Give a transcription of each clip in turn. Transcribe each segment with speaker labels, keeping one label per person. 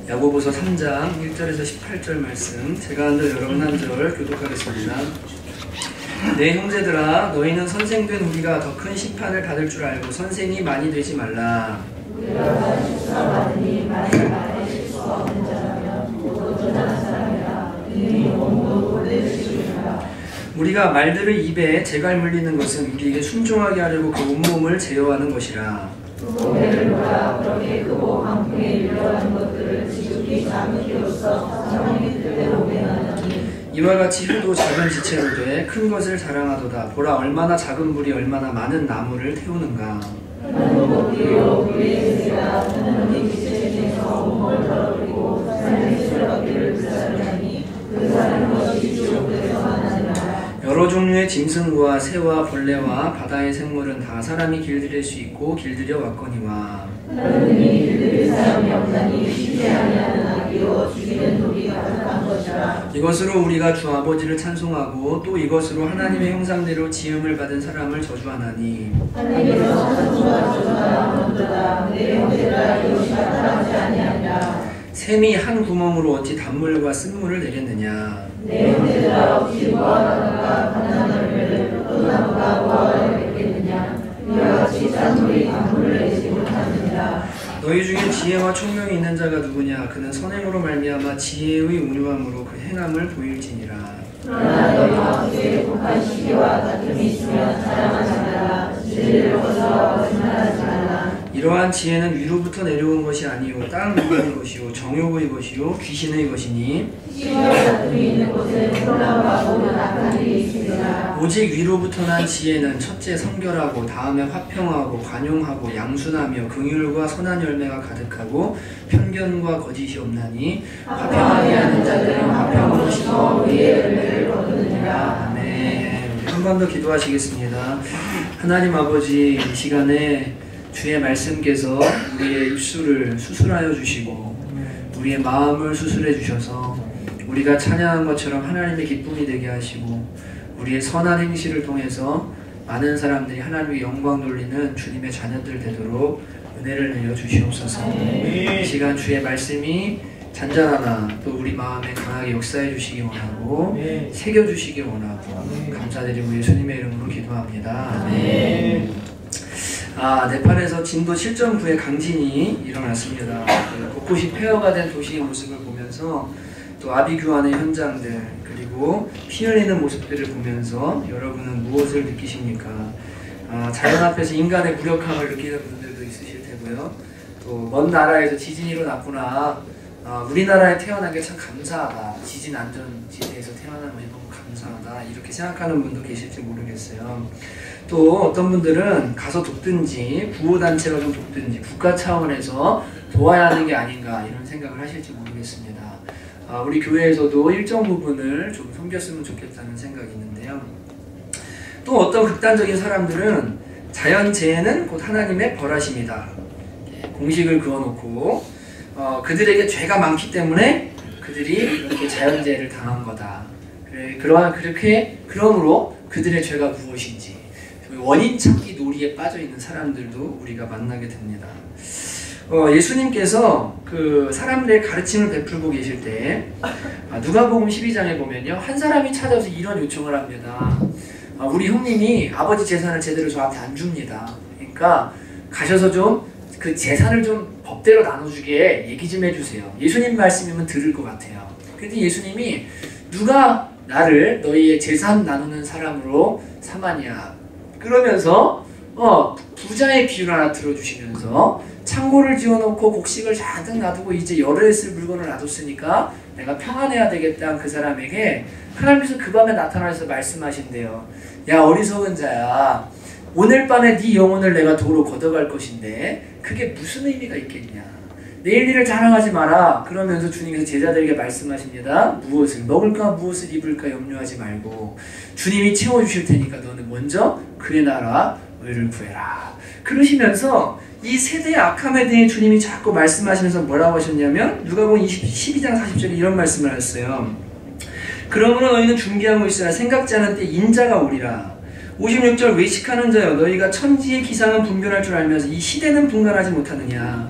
Speaker 1: 야고보서 3장 1절에서 18절 말씀, 제가 한 절 여러분 한 절 교독하겠습니다. 내 형제들아, 너희는 선생된 우리가 더 큰 심판을 받을 줄 알고 선생이 많이 되지 말라. 우리가 실수가 많으니 많이 말해줄 수 없는 자라면 모두 도전한 사람이라. 이미 몸도 본래를 지우리라. 우리가 말들을 입에 재갈 물리는 것은 우리에게 순종하게 하려고 그 온몸을 제어하는 것이라. 고개를 보라. 그렇게 크고 광풍에 밀려가는 것들을 지극히 작은 키로서 사람이 뜻대로 운행하느니 이와 같이 혀도 작은 지체로 돼 큰 것을 자랑하도다. 보라, 얼마나 작은 불이 얼마나 많은 나무를 태우는가. 하나님은 우리로 우리의 세계가 하나님의 기체에서 온몸을 털어버리고 삶의 수레바퀴를 불사르니 그 사는 것이 지옥에서 만나니라. 여러 종류의 짐승과 새와 벌레와 바다의 생물은 다 사람이 길들일 수 있고 길들여 왔거니와 하나님이 길들일 사람이 없나니 쉬지 아니하는 아기로 죽이는 독이 가득한 것이라. 이것으로 우리가 주 아버지를 찬송하고 또 이것으로 하나님의 형상대로 지음을 받은 사람을 저주하나니 하나님께서 찬송과 저주하라. 내 형제들아, 이것이 나타나지 아니하니라. 샘이 한 구멍으로 어찌 단물과 쓴물을 내겠느냐. 내 형제들아, 어찌 무화과나무가 가난한 열매를 또 나무가 무화과를 맺겠느냐. 이와 같이 짠물이 단물을 내지 못하느니라. 너희 중에 지혜와 총명이 있는 자가 누구냐. 그는 선행으로 말미암아 지혜의 운유함으로 그 행함을 보일지니라. 그러나 너희 마음속에 독한 시기와 다툼이 있으면 자랑하지 말라. 진리를 거절하고 거짓말하지 말라. 이러한 지혜는 위로부터 내려온 것이 아니요 땅 위의 것이요 정욕의 것이요 귀신의 것이니 시기와 다툼이 있는 곳에 혼란과 모든 악한 일이 있으리라. 오직 위로부터 난 지혜는 첫째 성결하고 다음에 화평하고 관용하고 양순하며 긍휼과 선한 열매가 가득하고 편견과 거짓이 없나니 화평하게 하는 자들은 화평으로 심어 의의 열매를 거두느니라. 아멘. 한 번 더 기도하시겠습니다. 하나님 아버지, 이 시간에 주의 말씀께서 우리의 입술을 수술하여 주시고 우리의 마음을 수술해 주셔서 우리가 찬양한 것처럼 하나님의 기쁨이 되게 하시고 우리의 선한 행실을 통해서 많은 사람들이 하나님의 영광 돌리는 주님의 자녀들 되도록 은혜를 내려 주시옵소서. 이 시간 주의 말씀이 잔잔하나 또 우리 마음에 강하게 역사해 주시기 원하고 새겨 주시기 원하고 감사드리고 예수님의 이름으로 기도합니다. 아멘. 네팔에서 진도 7.9의 강진이 일어났습니다. 곳곳이 폐허가 된 도시의 모습을 보면서 또 아비규환의 현장들 그리고 피 흘리는 모습들을 보면서 여러분은 무엇을 느끼십니까? 자연 앞에서 인간의 무력함을 느끼는 분들도 있으실 테고요. 또 먼 나라에서 지진이 일어났구나. 우리나라에 태어난 게 참 감사하다. 지진 안전지대에서 태어난 것이 너무 감사하다. 이렇게 생각하는 분도 계실지 모르겠어요. 또 어떤 분들은 가서 돕든지 구호단체가 좀 돕든지 국가 차원에서 도와야 하는 게 아닌가 이런 생각을 하실지 모르겠습니다. 우리 교회에서도 일정 부분을 좀 섬겼으면 좋겠다는 생각이 있는데요. 또 어떤 극단적인 사람들은 자연재해는 곧 하나님의 벌하심이다. 공식을 그어놓고 그들에게 죄가 많기 때문에 그들이 이렇게 자연재해를 당한 거다. 그러므로 그들의 죄가 무엇인지 원인 찾기 놀이에 빠져 있는 사람들도 우리가 만나게 됩니다. 예수님께서 그 사람들의 가르침을 베풀고 계실 때 누가복음 12장에 보면요, 한 사람이 찾아서 이런 요청을 합니다. 우리 형님이 아버지 재산을 제대로 저한테 안 줍니다. 그러니까 가셔서 좀 그 재산을 좀 법대로 나눠주게 얘기 좀 해주세요. 예수님 말씀이면 들을 것 같아요. 그런데 예수님이 누가 나를 너희의 재산 나누는 사람으로 삼았냐 그러면서 부자의 비유를 하나 들어주시면서 창고를 지어놓고 곡식을 잔뜩 놔두고 이제 열흘에 쓸 물건을 놔뒀으니까 내가 평안해야 되겠다 그 사람에게 하나님께서 그 밤에 나타나셔서 말씀하신대요. 야, 어리석은 자야, 오늘 밤에 네 영혼을 내가 도로 걷어갈 것인데 그게 무슨 의미가 있겠냐. 내일 일을 자랑하지 마라. 그러면서 주님께서 제자들에게 말씀하십니다. 무엇을 먹을까 무엇을 입을까 염려하지 말고 주님이 채워주실 테니까 너는 먼저 그의 나라 의를 구해라. 그러시면서 이 세대의 악함에 대해 주님이 자꾸 말씀하시면서 뭐라고 하셨냐면 누가복음 12장 40절에 이런 말씀을 하셨어요. 그러므로 너희는 준비하고 있으라. 생각지 않은 때 인자가 오리라. 56절 외식하는 자여, 너희가 천지의 기상은 분별할 줄 알면서 이 시대는 분간하지 못하느냐.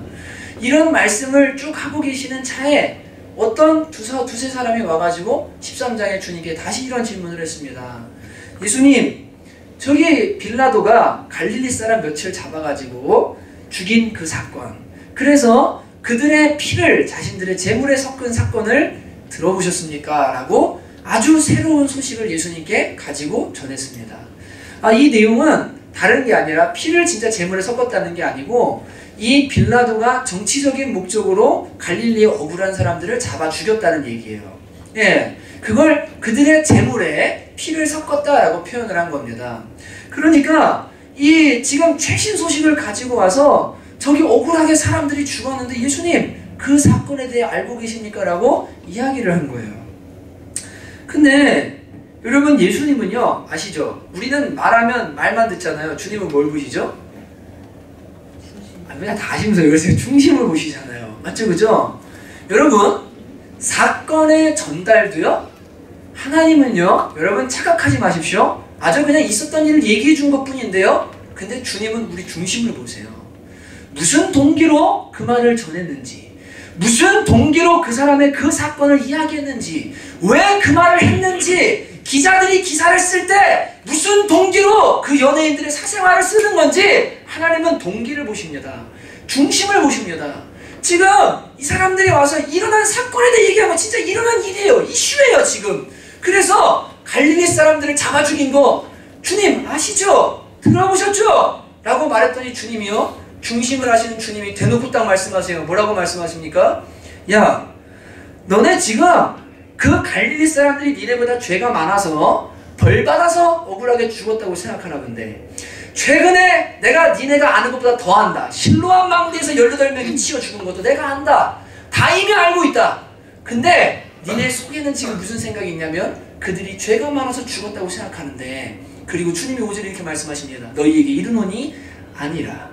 Speaker 1: 이런 말씀을 쭉 하고 계시는 차에 어떤 두세 사람이 와가지고 13장에 주님께 다시 이런 질문을 했습니다. 예수님, 저기 빌라도가 갈릴리 사람 며칠 잡아가지고 죽인 그 사건, 그래서 그들의 피를 자신들의 제물에 섞은 사건을 들어보셨습니까? 라고 아주 새로운 소식을 예수님께 가지고 전했습니다. 이 내용은 다른 게 아니라 피를 진짜 제물에 섞었다는 게 아니고 이 빌라도가 정치적인 목적으로 갈릴리의 억울한 사람들을 잡아 죽였다는 얘기예요. 예, 그걸 그들의 제물에 피를 섞었다라고 표현을 한 겁니다. 그러니까 이 지금 최신 소식을 가지고 와서 저기 억울하게 사람들이 죽었는데 예수님 그 사건에 대해 알고 계십니까? 라고 이야기를 한 거예요. 근데 여러분, 예수님은요, 아시죠? 우리는 말하면 말만 듣잖아요. 주님은 뭘 보시죠? 그냥 다 아시면서 그러세요. 중심을 보시잖아요. 맞죠? 그죠? 여러분, 사건의 전달도요, 하나님은요, 여러분 착각하지 마십시오. 아주 그냥 있었던 일을 얘기해 준 것 뿐인데요. 근데 주님은 우리 중심을 보세요. 무슨 동기로 그 말을 전했는지, 무슨 동기로 그 사람의 그 사건을 이야기했는지, 왜 그 말을 했는지, 기자들이 기사를 쓸 때 무슨 동기로 그 연예인들의 사생활을 쓰는 건지 하나님은 동기를 보십니다. 중심을 보십니다. 지금 이 사람들이 와서 일어난 사건에 대해 얘기하면 진짜 일어난 일이에요. 이슈예요 지금. 그래서 갈릴리 사람들을 잡아 죽인 거 주님 아시죠? 들어보셨죠? 라고 말했더니 주님이요, 중심을 하시는 주님이 대놓고 딱 말씀하세요. 뭐라고 말씀하십니까? 야, 너네 지금 그 갈릴리 사람들이 니네보다 죄가 많아서 벌 받아서 억울하게 죽었다고 생각하나 본데, 최근에 내가 니네가 아는 것보다 더 안다. 실로암 망대에서 18명이 치여 죽은 것도 내가 안다. 다 이미 알고 있다. 근데 니네 속에는 지금 무슨 생각이 있냐면 그들이 죄가 많아서 죽었다고 생각하는데, 그리고 주님이 5절에 이렇게 말씀하십니다. 너희에게 이르노니 아니라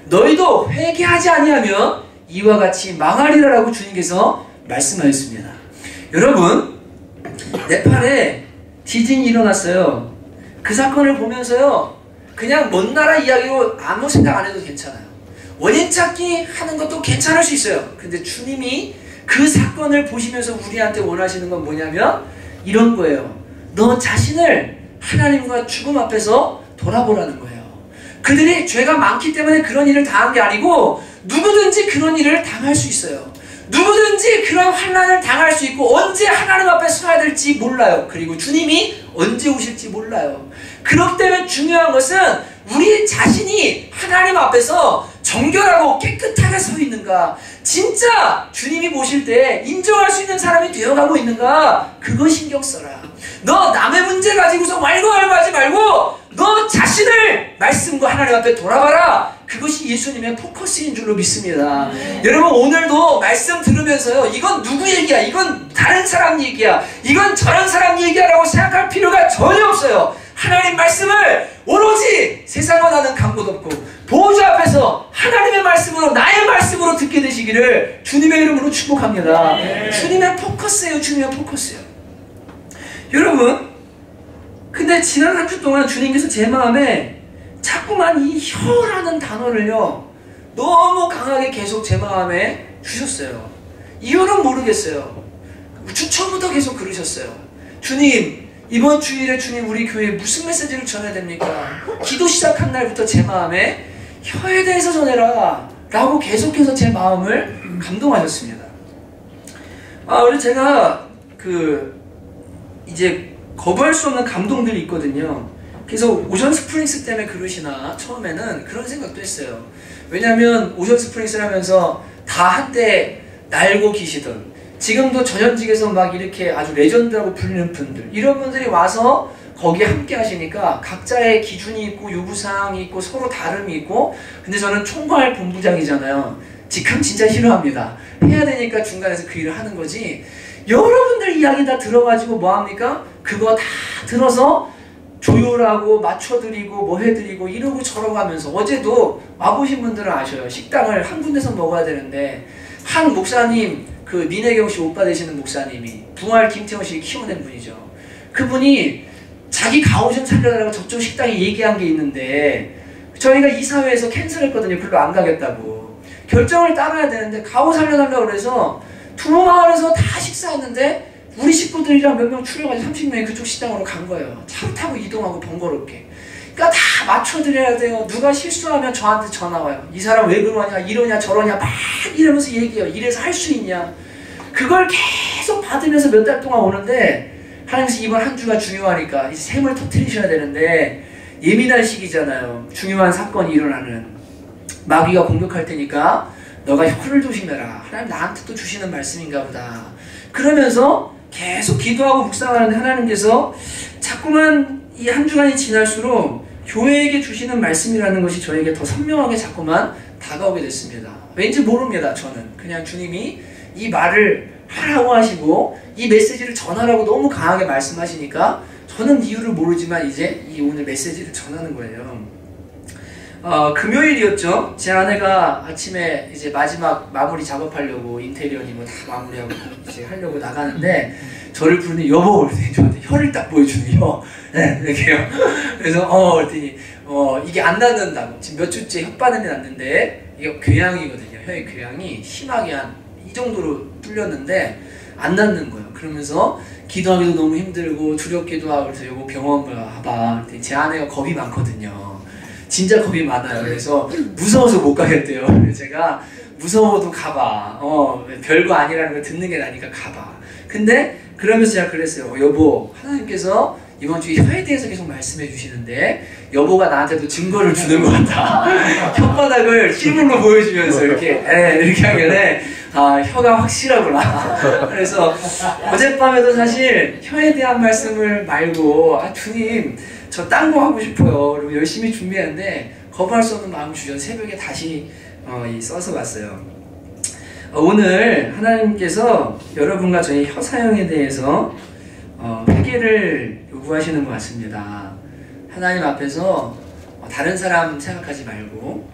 Speaker 1: 너희도 회개하지 아니하면 이와 같이 망하리라 라고 주님께서 말씀하셨습니다. 여러분, 네팔에 지진이 일어났어요. 그 사건을 보면서요, 그냥 먼 나라 이야기로 아무 생각 안 해도 괜찮아요. 원인 찾기 하는 것도 괜찮을 수 있어요. 근데 주님이 그 사건을 보시면서 우리한테 원하시는 건 뭐냐면 이런 거예요. 너 자신을 하나님과 죽음 앞에서 돌아보라는 거예요. 그들이 죄가 많기 때문에 그런 일을 당한 게 아니고 누구든지 그런 일을 당할 수 있어요. 누구든지 그런 환난을 당할 수 있고 언제 하나님 앞에 서야 될지 몰라요. 그리고 주님이 언제 오실지 몰라요. 그렇기 때문에 중요한 것은 우리 자신이 하나님 앞에서 정결하고 깨끗하게 서 있는가, 진짜 주님이 보실 때 인정할 수 있는 사람이 되어가고 있는가, 그거 신경 써라. 너 남의 문제 가지고서 왈가왈부하지 말고 너 자신을 말씀과 하나님 앞에 돌아봐라. 그것이 예수님의 포커스인 줄로 믿습니다. 여러분, 오늘도 말씀 들으면서요, 이건 누구 얘기야, 이건 다른 사람 얘기야, 이건 저런 사람 얘기야 라고 생각할 필요가 전혀 없어요. 하나님 말씀을 오로지 세상과 나는 간곳 없고 보호자 앞에서 하나님의 말씀으로, 나의 말씀으로 듣게 되시기를 주님의 이름으로 축복합니다. 주님의 포커스예요. 주님의 포커스예요. 여러분, 근데 지난 한 주 동안 주님께서 제 마음에 자꾸만 이 혀라는 단어를요, 너무 강하게 계속 제 마음에 주셨어요. 이유는 모르겠어요. 주초부터 계속 그러셨어요. 주님, 이번 주일에 주님 우리 교회에 무슨 메시지를 전해야 됩니까? 기도 시작한 날부터 제 마음에 혀에 대해서 전해라 라고 계속해서 제 마음을 감동하셨습니다. 우리 제가 이제 거부할 수 없는 감동들이 있거든요. 그래서 오션 스프링스 때문에 그러시나 처음에는 그런 생각도 했어요. 왜냐하면 오션 스프링스를 하면서 다 한때 날고 계시던, 지금도 전현직에서 막 이렇게 아주 레전드라고 불리는 분들, 이런 분들이 와서 거기에 함께 하시니까 각자의 기준이 있고 요구사항이 있고 서로 다름이 있고, 근데 저는 총괄 본부장이잖아요. 직함 진짜 싫어합니다. 해야 되니까 중간에서 그 일을 하는 거지, 여러분들 이야기 다 들어가지고 뭐합니까? 그거 다 들어서 조율하고 맞춰드리고 뭐 해드리고 이러고 저러고 하면서, 어제도 와보신 분들은 아셔요. 식당을 한 군데서 먹어야 되는데 한 목사님, 그 민혜경 씨 오빠 되시는 목사님이 붕알 김태원 씨 키워낸 분이죠. 그분이 자기 가오션 살려달라고 저쪽 식당에 얘기한 게 있는데 저희가 이사회에서 캔슬했거든요. 별로 안 가겠다고. 결정을 따라야 되는데 가오 살려달라고 그래서 두모 마을에서 다 식사했는데 우리 식구들이랑 몇 명 추려가지고 30명이 그쪽 식당으로 간 거예요. 차를 타고 이동하고 번거롭게. 그러니까 다 맞춰드려야 돼요. 누가 실수하면 저한테 전화 와요. 이 사람 왜 그러냐, 이러냐 저러냐 막 이러면서 얘기해요. 이래서 할 수 있냐. 그걸 계속 받으면서 몇 달 동안 오는데 하나님께서 이번 한 주가 중요하니까 이제 셈을 터뜨리셔야 되는데 예민한 시기잖아요. 중요한 사건이 일어나는. 마귀가 공격할 테니까 너가 혀를 조심해라. 하나님 나한테 또 주시는 말씀인가 보다. 그러면서 계속 기도하고 묵상하는데 하나님께서 자꾸만 이 한 주간이 지날수록 교회에게 주시는 말씀이라는 것이 저에게 더 선명하게 자꾸만 다가오게 됐습니다. 왠지 모릅니다. 저는 그냥 주님이 이 말을 하라고 하시고 이 메시지를 전하라고 너무 강하게 말씀하시니까 저는 이유를 모르지만 이제 이 오늘 메시지를 전하는 거예요. 금요일이었죠. 제 아내가 아침에 이제 마지막 마무리 작업하려고 인테리어니 뭐 다 마무리하고 이제 하려고 나가는데 저를 부르는 여보 그랬더니 저한테 혀를 딱 보여주는 혀. 네, 이렇게요. 그래서 그랬더니 이게 안 낫는다고. 지금 몇 주째 혓바늘이 났는데 이게 궤양이거든요. 혀의 궤양이 심하게 한 이 정도로 뚫렸는데 안 낫는 거예요. 그러면서 기도하기도 너무 힘들고 두렵기도 하고 그래서 여보 병원 가봐. 그랬더니 제 아내가 겁이 많거든요. 진짜 겁이 많아요. 그래서 무서워서 못 가겠대요. 그래서 제가 무서워도 가봐. 별거 아니라는 걸 듣는 게 나니까 가봐. 근데 그러면서 제가 그랬어요. 여보, 하나님께서 이번 주에 혀에 대해서 계속 말씀해 주시는데 여보가 나한테도 증거를 주는 것 같다. 혓바닥을 실물로 보여주면서 이렇게 하면은 혀가 확실하구나. 그래서 어젯밤에도 사실 혀에 대한 말씀을 말고 주님 저 딴 거 하고 싶어요. 그리고 열심히 준비했는데 거부할 수 없는 마음 주셔서 새벽에 다시 써서 왔어요. 오늘 하나님께서 여러분과 저희 혀 사용에 대해서 회개를 요구하시는 것 같습니다. 하나님 앞에서 다른 사람 생각하지 말고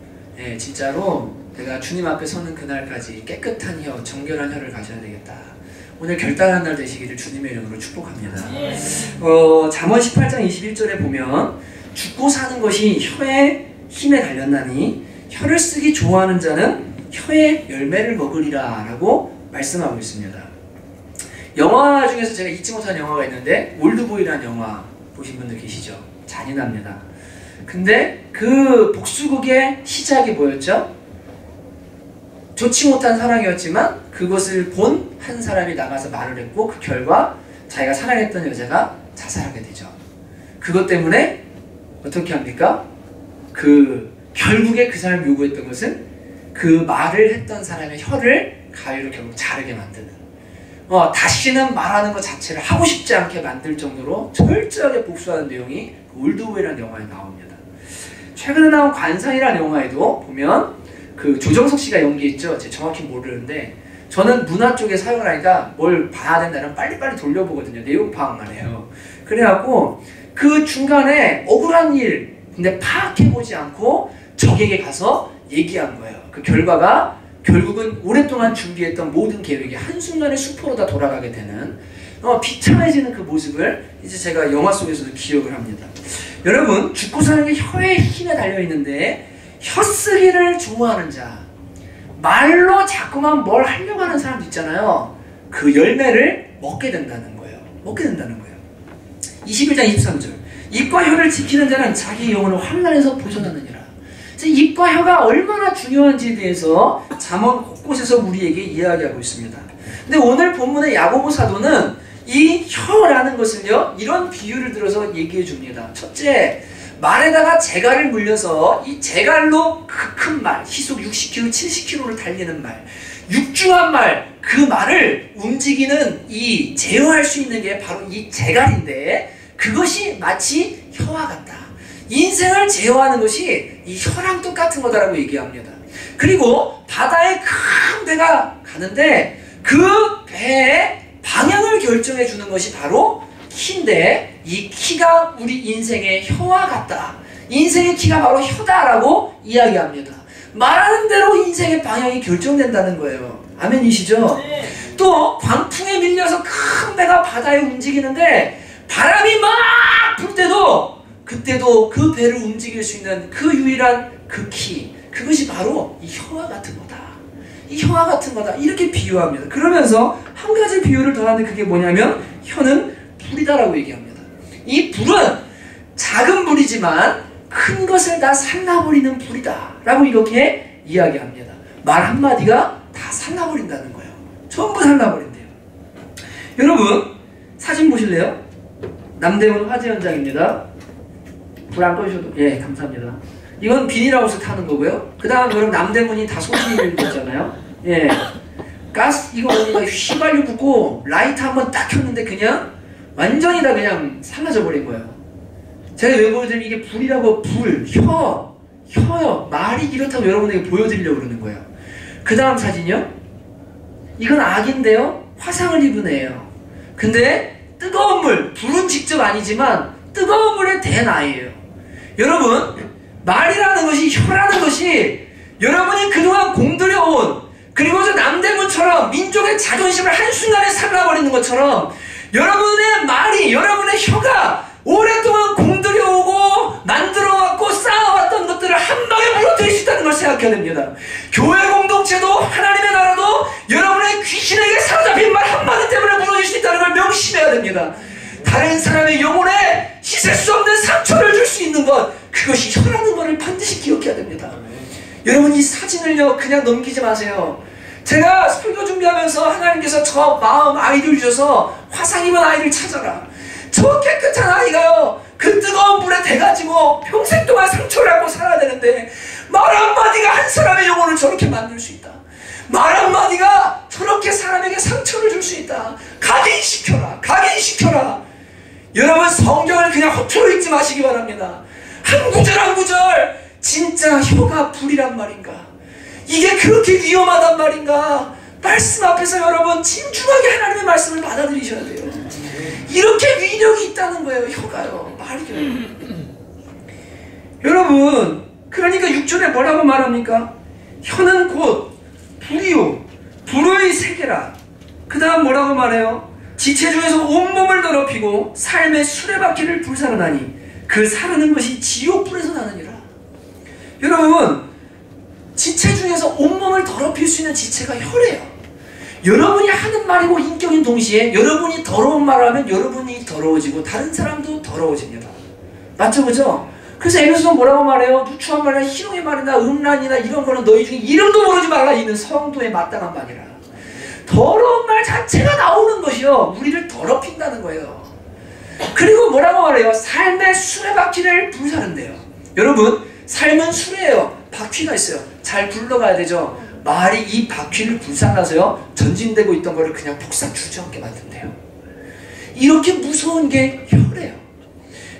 Speaker 1: 진짜로 내가 주님 앞에 서는 그날까지 깨끗한 혀, 정결한 혀를 가져야 되겠다. 오늘 결단한 날 되시기를 주님의 이름으로 축복합니다. 잠언 18장 21절에 보면 죽고 사는 것이 혀의 힘에 달렸나니 혀를 쓰기 좋아하는 자는 혀의 열매를 먹으리라 라고 말씀하고 있습니다. 영화 중에서 제가 잊지 못한 영화가 있는데 올드보이라는 영화 보신 분들 계시죠? 잔인합니다. 근데 그 복수극의 시작이 뭐였죠? 좋지 못한 사랑이었지만 그것을 본 한 사람이 나가서 말을 했고 그 결과 자기가 사랑했던 여자가 자살하게 되죠. 그것 때문에 어떻게 합니까? 결국에 그 사람이 요구했던 것은 그 말을 했던 사람의 혀를 가위로 결국 자르게 만드는 다시는 말하는 것 자체를 하고 싶지 않게 만들 정도로 철저하게 복수하는 내용이 올드보이라는 영화에 나옵니다. 최근에 나온 관상이라는 영화에도 보면 그 조정석 씨가 연기했죠. 제가 정확히 모르는데 저는 문화 쪽에 사용을 하니까 뭘 봐야 된다면 빨리빨리 돌려보거든요. 내용 파악만 해요. 그래갖고 그 중간에 억울한 일 근데 파악해보지 않고 적에게 가서 얘기한 거예요. 그 결과가 결국은 오랫동안 준비했던 모든 계획이 한순간에 수포로 다 돌아가게 되는 비참해지는 그 모습을 이제 제가 영화 속에서도 기억을 합니다. 여러분 죽고 사는 게 혀의 힘에 달려있는데 혀쓰기를 좋아하는 자 말로 자꾸만 뭘 하려고 하는 사람도 있잖아요. 그 열매를 먹게 된다는 거예요. 21장 23절 입과 혀를 지키는 자는 자기 영혼을 환난에서 보존하느니라. 입과 혀가 얼마나 중요한지에 대해서 잠언 곳곳에서 우리에게 이야기하고 있습니다. 근데 오늘 본문의 야고보 사도는 이 혀라는 것을요 이런 비유를 들어서 얘기해 줍니다. 첫째, 말에다가 재갈을 물려서 이 재갈로 그 큰 말, 시속 60km, 70km를 달리는 말, 육중한 말, 그 말을 움직이는 이 제어할 수 있는 게 바로 이 재갈인데 그것이 마치 혀와 같다. 인생을 제어하는 것이 이 혀랑 똑같은 거다라고 얘기합니다. 그리고 바다에 큰 배가 가는데 그 배의 방향을 결정해 주는 것이 바로 키인데 이 키가 우리 인생의 혀와 같다. 인생의 키가 바로 혀다라고 이야기합니다. 말하는 대로 인생의 방향이 결정된다는 거예요. 아멘이시죠? 네. 또 광풍에 밀려서 큰 배가 바다에 움직이는데 바람이 막 불 때도 그때도 그 배를 움직일 수 있는 그 유일한 그 키, 그것이 바로 이 혀와 같은 거다. 이 혀와 같은 거다 이렇게 비유합니다. 그러면서 한 가지 비유를 더하는데 그게 뭐냐면 혀는 불이다라고 얘기합니다. 이 불은 작은 불이지만 큰 것을 다 살라버리는 불이다 라고 이렇게 이야기합니다. 말 한마디가 다 살라버린다는 거예요. 전부 살라버린대요. 여러분 사진 보실래요? 남대문 화재 현장입니다. 불 안 꺼주셔도 예 감사합니다. 이건 비닐하우스 타는 거고요. 그 다음 여러분 남대문이 다 소실이 됐잖아요. 예, 가스 이거 어디가 휘발유 붓고 라이트 한번 딱 켰는데 그냥 완전히 다 그냥 사라져 버린 거예요. 제가 왜 보여드리면 이게 불이라고 혀요. 말이 이렇다고 여러분에게 보여드리려고 그러는 거예요. 그 다음 사진이요. 이건 악인데요. 화상을 입은 애예요. 근데 뜨거운 물, 불은 직접 아니지만 뜨거운 물에 댄 아이예요. 여러분 말이라는 것이 혀라는 것이 여러분이 그동안 공들여온 그리고 저 남대문처럼 민족의 자존심을 한순간에 살라버리는 것처럼 여러분의 말이 여러분의 혀가 오랫동안 공들여오고 만들어왔고 쌓아왔던 것들을 한 방에 무너뜨릴 수 있다는 걸 생각해야 됩니다. 교회 공동체도 하나님의 나라도 여러분의 귀신에게 사로잡힌 말 한마디 때문에 무너질 수 있다는 걸 명심해야 됩니다. 다른 사람의 영혼에 씻을 수 없는 상처를 줄 수 있는 것 그것이 혀라는 것을 반드시 기억해야 됩니다. 여러분 이 사진을요 그냥 넘기지 마세요. 제가 설교 준비하면서 하나님께서 저 마음 아이를 주셔서 화상 입은 아이를 찾아라. 저 깨끗한 아이가요 그 뜨거운 불에 대가지고 평생 동안 상처를 안고 살아야 되는데 말 한마디가 한 사람의 영혼을 저렇게 만들 수 있다. 말 한마디가 저렇게 사람에게 상처를 줄 수 있다. 각인시켜라. 여러분 성경을 그냥 허투루 읽지 마시기 바랍니다. 한 구절 한 구절 진짜 혀가 불이란 말인가? 이게 그렇게 위험하단 말인가? 말씀 앞에서 여러분 진중하게 하나님의 말씀을 받아들이셔야 돼요. 이렇게 위력이 있다는 거예요. 혀가요. 말이요. 여러분 그러니까 6절에 뭐라고 말합니까? 혀는 곧 불이요 불의 세계라. 그 다음 뭐라고 말해요? 지체 중에서 온몸을 더럽히고 삶의 수레바퀴를 불사르나니 그 사르는 것이 지옥불에서 나느니라. 여러분 지체 중에서 온몸을 더럽힐 수 있는 지체가 혀래요. 여러분이 하는 말이고 인격인 동시에 여러분이 더러운 말을 하면 여러분이 더러워지고 다른 사람도 더러워집니다. 맞죠? 그죠? 그래서 에베소서 뭐라고 말해요? 누추한 말이나 희롱의 말이나 음란이나 이런 거는 너희 중에 이름도 모르지 말라. 이는 성도에 마땅한 말이라. 더러운 말 자체가 나오는 것이요 우리를 더럽힌다는 거예요. 그리고 뭐라고 말해요? 삶의 수레바퀴를 불사른대요. 여러분 삶은 수레예요. 바퀴가 있어요. 잘 굴러가야 되죠. 말이 이 바퀴를 불살라서요 전진되고 있던 거를 그냥 폭삭 주저앉게 만든대요. 이렇게 무서운 게 혀래요.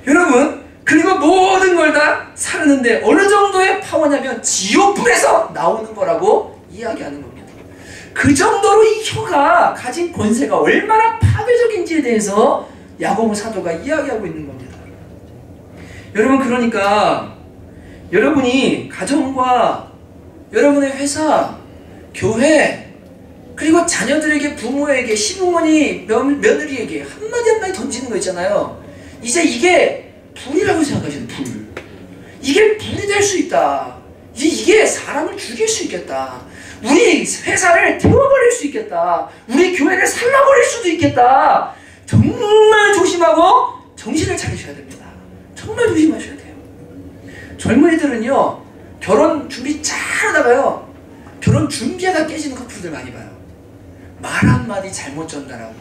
Speaker 1: 여러분 그리고 모든 걸 다 사르는데 어느 정도의 파워냐면 지옥불에서 나오는 거라고 이야기하는 겁니다. 그 정도로 이 혀가 가진 권세가 얼마나 파괴적인지에 대해서 야고보 사도가 이야기하고 있는 겁니다. 여러분 그러니까 여러분이 가정과 여러분의 회사, 교회 그리고 자녀들에게 부모에게 시부모니 며느리에게 한마디 한마디 던지는 거 있잖아요. 이제 이게 불이라고 생각하시는 불. 이게 불이 될 수 있다. 이게 사람을 죽일 수 있겠다. 우리 회사를 태워버릴 수 있겠다. 우리 교회를 살라버릴 수도 있겠다. 정말 조심하고 정신을 차리셔야 됩니다. 정말 조심하셔야 돼요. 젊은이들은요 결혼 준비 잘 하다가요 결혼 준비하다 깨지는 커플들 많이 봐요. 말 한마디 잘못 전달하고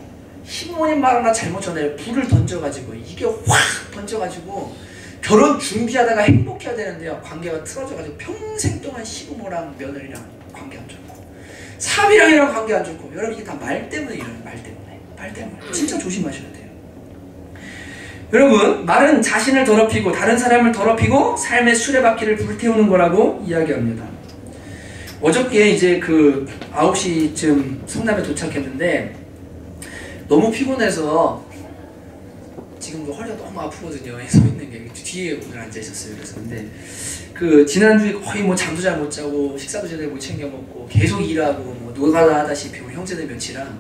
Speaker 1: 시부모님 말 하나 잘못 전달해 불을 던져가지고 이게 확 번져가지고 결혼 준비하다가 행복해야 되는데요 관계가 틀어져가지고 평생 동안 시부모랑 며느리랑 관계 안 좋고 사위랑이랑 관계 안 좋고 여러분 이게 다 말 때문에 이러는 말 때문에 진짜 조심하셔야 돼요. 여러분 말은 자신을 더럽히고 다른 사람을 더럽히고 삶의 수레바퀴를 불태우는 거라고 이야기합니다. 어저께 이제 그 9시쯤 성남에 도착했는데 너무 피곤해서 지금도 허리가 너무 아프거든요. 서 있는 게 뒤에 오늘 앉아 있었어요. 그래서 근데 그 지난주에 거의 뭐 잠도 잘 못 자고 식사도 제대로 못 챙겨 먹고 계속 일하고 뭐 노가다 하다시피 우리 형제들 몇이랑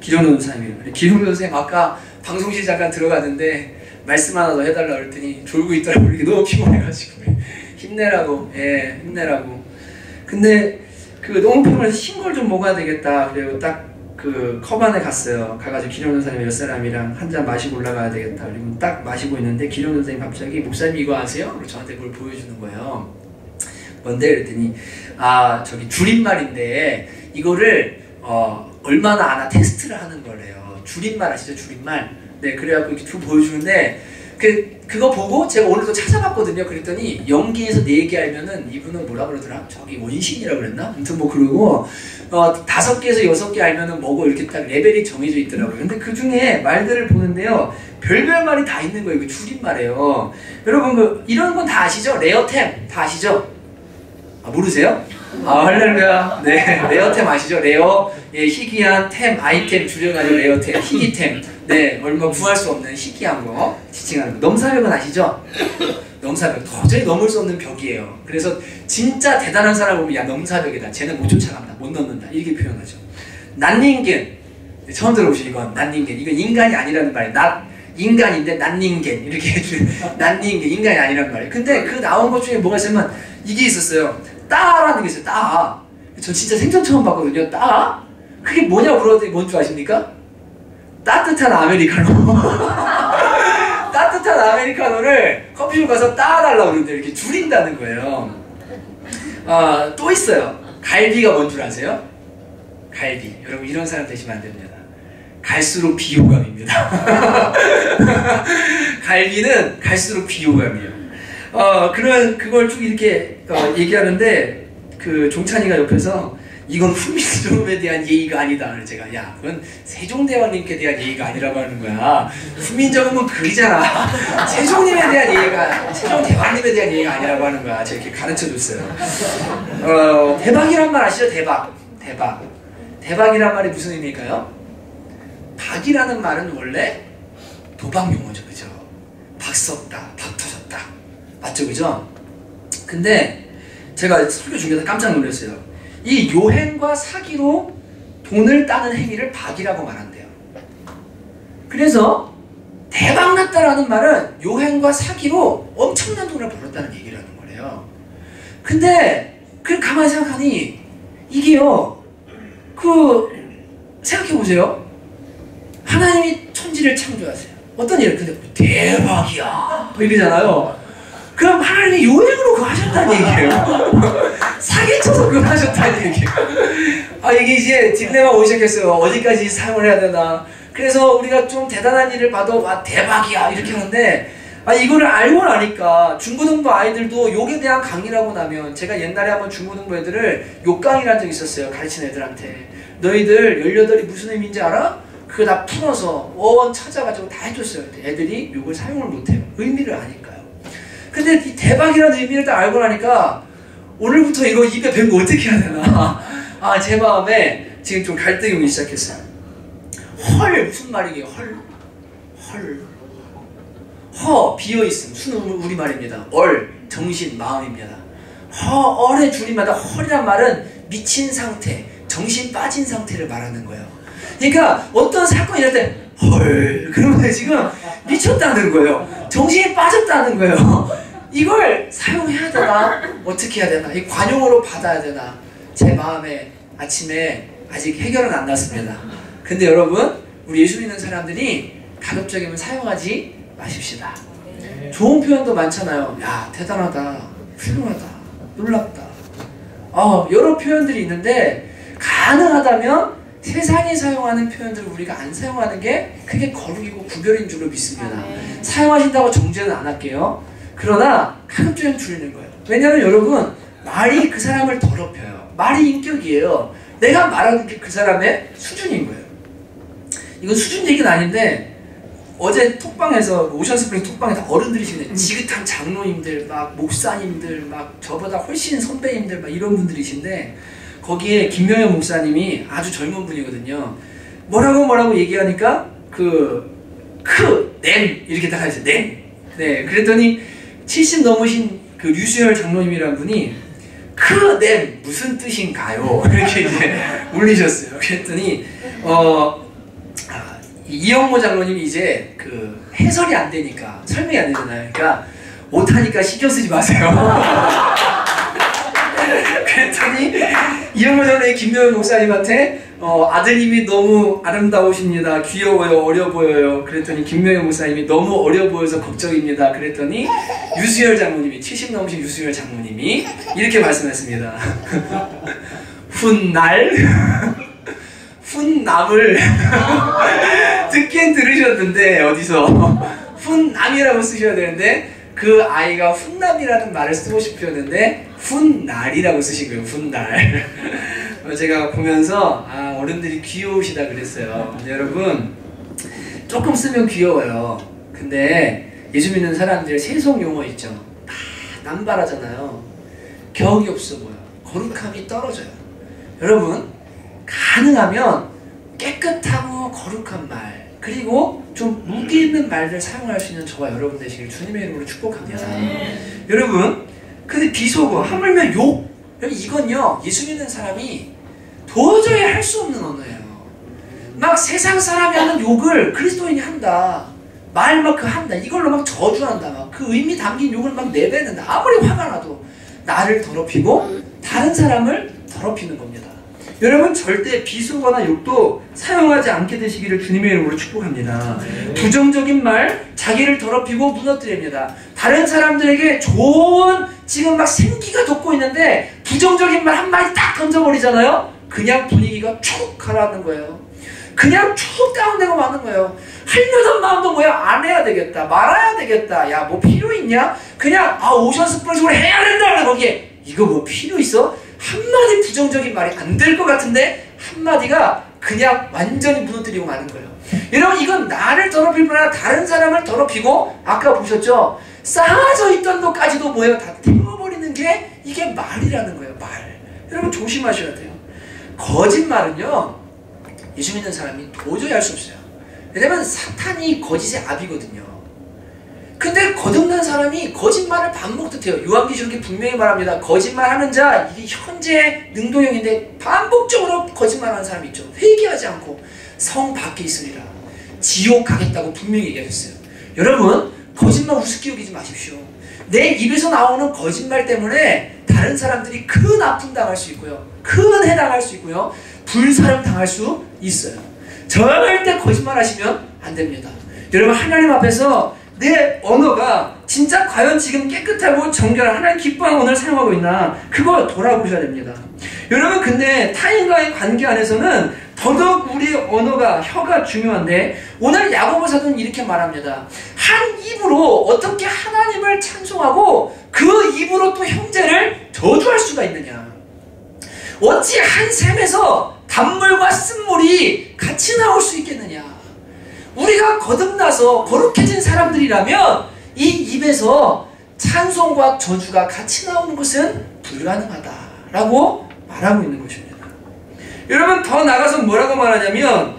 Speaker 1: 기룡 선생님이에요. 기룡 선생님 아까 방송실 잠깐 들어갔는데 말씀 하나 더 해달라 그랬더니 졸고 있더라고요. 너무 피곤해가지고 힘내라고 힘내라고. 근데 그 너무 피곤해서 신걸 좀 먹어야 되겠다. 그리고 딱 그 컵 안에 갔어요. 가가지고 기령 전사님 몇 사람이랑 한 잔 마시고 올라가야 되겠다. 그리고 딱 마시고 있는데 기령 전사님 갑자기 목사님 이거 아세요? 그리고 저한테 그걸 보여주는 거예요. 뭔데? 그랬더니 아 저기 줄임말인데 이거를 얼마나 아나 테스트를 하는 거래요. 줄임말 아시죠? 줄임말. 네 그래갖고 이렇게 보여주는데 그거 보고 제가 오늘 또 찾아봤거든요. 그랬더니 연기에서 4개 알면은 이분은 뭐라 그러더라? 저기 원신이라고 그랬나? 아무튼 뭐 그러고 5개에서 6개 알면은 뭐고 이렇게 딱 레벨이 정해져 있더라고요. 근데 그 중에 말들을 보는데요. 별별 말이 다 있는 거예요. 이거 줄임말이에요. 여러분 이런 건 다 아시죠? 레어템 다 아시죠? 아 모르세요? 아 할렐루야. 네 레어템 아시죠? 레어 예, 희귀한 템 아이템 줄여가지고 레어템 희귀템 네 얼마 구할 수 없는 희귀한 거 지칭하는 거. 넘사벽은 아시죠? 넘사벽 도저히 넘을 수 없는 벽이에요. 그래서 진짜 대단한 사람 보면 야 넘사벽이다 쟤는 못 쫓아간다 못 넘는다 이렇게 표현하죠. 난닝겐 처음 들어보신 이건 난닝겐 이건 인간이 아니라는 말이에요. 인간인데 난닝겐 이렇게 난닝겐 인간이 아니란 말이에요. 근데 그 나온 것 중에 뭐가 있으면 이게 있었어요. 따라는 게 있어요. 따. 전 진짜 생전 처음 봤거든요. 따? 그게 뭐냐 물어봤더니 뭔 줄 아십니까? 따뜻한 아메리카노. 따뜻한 아메리카노를 커피숍 가서 따달라고 그러는데 이렇게 줄인다는 거예요. 또 있어요. 갈비가 뭔 줄 아세요? 갈비. 여러분 이런 사람 되시면 안 됩니다. 갈수록 비호감입니다. 갈비는 갈수록 비호감이에요. 그걸 쭉 이렇게 얘기하는데 그 종찬이가 옆에서 이건 후민정음에 대한 예의가 아니다. 그래서 제가 야 그건 세종대왕님께 대한 예의가 아니라고 하는 거야. 후민정음은 글이잖아. 세종님에 대한 예의가 세종대왕님에 대한 예의가 아니라고 하는 거야. 제가 이렇게 가르쳐줬어요. 대박이란 말 아시죠? 대박이란 말이 무슨 의미일까요? 박이라는 말은 원래 도박 용어죠. 그죠? 박 썼다, 박 터졌다. 맞죠? 그죠? 근데 제가 설교 중에서 깜짝 놀랐어요. 이 요행과 사기로 돈을 따는 행위를 박이라고 말한대요. 그래서 대박났다라는 말은 요행과 사기로 엄청난 돈을 벌었다는 얘기라는 거래요. 근데 가만히 생각하니 이게요. 생각해보세요. 하나님이 천지를 창조하세요. 어떤 일을 근데 대박이야 이러잖아요. 그럼 하나님이 요행으로 그거 하셨다는 얘기예요. 사기쳐서 그거 하셨다는 얘기예요. 이게 이제 딜레마 오셨겠어요. 어디까지 사용을 해야 되나. 그래서 우리가 좀 대단한 일을 봐도 대박이야 이렇게 하는데 이거를 알고 나니까 중고등부 아이들도 욕에 대한 강의라고 나면 제가 옛날에 한번 중고등부 애들을 욕강의를 한 적이 있었어요. 가르치는 애들한테. 너희들 18이 무슨 의미인지 알아? 그거 다 풀어서 어원 찾아가지고 다 해줬어요. 애들이 욕을 사용을 못해요. 의미를 아니까요. 근데 이 대박이라는 의미를 딱 알고 나니까 오늘부터 이거 입에 뱉고 어떻게 해야 되나. 제 마음에 지금 좀 갈등이 오기 시작했어요. 헐 무슨 말이게요? 허 비어있음 수는 우리말입니다. 얼 정신 마음입니다. 얼의 줄임마다 헐이란 말은 미친 상태 정신 빠진 상태를 말하는 거예요. 그러니까 어떤 사건이 이럴 때 헐 그러면 지금 미쳤다는 거예요. 정신이 빠졌다는 거예요. 이걸 사용해야 되나? 어떻게 해야 되나? 이 관용으로 받아야 되나? 제 마음에 아침에 아직 해결은 안 났습니다. 근데 여러분 우리 예수 믿는 사람들이 가급적이면 사용하지 마십시다. 좋은 표현도 많잖아요. 야 대단하다 훌륭하다 놀랍다 여러 표현들이 있는데 가능하다면 세상이 사용하는 표현들을 우리가 안 사용하는 게 그게 거룩이고 구별인 줄로 믿습니다. 사용하신다고 정죄는 안 할게요. 그러나 가급적이면 줄이는 거예요. 왜냐하면 여러분 말이 그 사람을 더럽혀요. 말이 인격이에요. 내가 말하는 게 그 사람의 수준인 거예요. 이건 수준 얘기는 아닌데 어제 톡방에서 오션스프링 톡방에 다 어른들이시네. 지긋한 장로님들 막 목사님들 막 저보다 훨씬 선배님들 막 이런 분들이신데 거기에 김명현 목사님이 아주 젊은 분이거든요. 뭐라고 얘기하니까 냄 이렇게 딱 하셨어요. 냄. 네, 그랬더니 70 넘으신 그 류수열 장로님이라는 분이 냄 무슨 뜻인가요? 이렇게 이제 올리셨어요. 그랬더니 이영모 장로님이 이제 해설이 안 되니까 설명이 안 되잖아요. 그러니까 못하니까 신경 쓰지 마세요. 그랬더니 얼마 전에 김명현 목사님한테 아드님이 너무 아름다우십니다. 귀여워요. 어려 보여요. 그랬더니 김명현 목사님이 너무 어려 보여서 걱정입니다. 그랬더니 유수열 장모님이 70 넘으신 유수열 장모님이 이렇게 말씀했습니다. 훗날 훗남을 듣긴 들으셨는데 어디서 훗남이라고 쓰셔야 되는데 그 아이가 훗남이라는 말을 쓰고 싶으셨는데 훗날이라고 쓰신 거예요. 훗날. 제가 보면서 어른들이 귀여우시다 그랬어요. 근데 여러분 조금 쓰면 귀여워요. 근데 예수 믿는 사람들 세속 용어 있죠. 다 남발하잖아요. 격이 없어 보여. 거룩함이 떨어져요. 여러분 가능하면 깨끗하고 거룩한 말 그리고 좀 무기 있는 말들 사용할 수 있는 저와 여러분 되시길 주님의 이름으로 축복합니다. 여러분 근데 비속어 하물며 욕 이건요 예수 믿는 사람이 도저히 할 수 없는 언어예요. 막 세상 사람이 하는 욕을 그리스도인이 한다. 말 막 그 한다. 이걸로 막 저주한다. 막 그 의미 담긴 욕을 막 내뱉는다. 아무리 화가 나도 나를 더럽히고 다른 사람을 더럽히는 겁니다. 여러분 절대 비속어나 욕도 사용하지 않게 되시기를 주님의 이름으로 축복합니다. 부정적인 말 자기를 더럽히고 무너뜨립니다. 다른 사람들에게 좋은 지금 막 생기가 돋고 있는데 부정적인 말 한마디 딱 던져버리잖아요. 그냥 분위기가 쭉 가라앉는 거예요. 그냥 쭉 다운되고 마는 거예요. 하려던 마음도 뭐야 안 해야 되겠다 말아야 되겠다 야 뭐 필요 있냐 그냥 오션 스프링을 해야 된다 거기에 이거 뭐 필요 있어? 한마디 부정적인 말이 안 될 것 같은데 한마디가 그냥 완전히 무너뜨리고 마는 거예요. 여러분 이건 나를 더럽힐 뿐 아니라 다른 사람을 더럽히고 아까 보셨죠? 쌓아져 있던 것까지도 뭐예요? 다 태워버리는 게 이게 말이라는 거예요. 말. 여러분 조심하셔야 돼요. 거짓말은요 예수 믿는 사람이 도저히 할 수 없어요. 왜냐면 사탄이 거짓의 압이거든요. 근데 거듭난 사람이 거짓말을 밥 먹듯 해요. 요한계시록에 분명히 말합니다. 거짓말하는 자 이게 현재 능동형인데 반복적으로 거짓말하는 사람이 있죠. 회개하지 않고 성 밖에 있으리라. 지옥 가겠다고 분명히 얘기하셨어요. 여러분 거짓말 우습게 여기지 마십시오. 내 입에서 나오는 거짓말 때문에 다른 사람들이 큰 아픔 당할 수 있고요. 큰 해당할 수 있고요. 불사름 당할 수 있어요. 절대 거짓말 하시면 안 됩니다. 여러분 하나님 앞에서 내 언어가 진짜 과연 지금 깨끗하고 정결한 하나님 기뻐하는 언어를 사용하고 있나 그걸 돌아보셔야 됩니다. 여러분 근데 타인과의 관계 안에서는 더더욱 우리 언어가 혀가 중요한데 오늘 야고보 사도는 이렇게 말합니다. 한 입으로 어떻게 하나님을 찬송하고 그 입으로 또 형제를 저주할 수가 있느냐. 어찌 한 샘에서 단물과 쓴물이 같이 나올 수 있겠느냐. 우리가 거듭나서 거룩해진 사람들이라면 이 입에서 찬송과 저주가 같이 나오는 것은 불가능하다라고 말하고 있는 것입니다. 여러분 더 나가서 뭐라고 말하냐면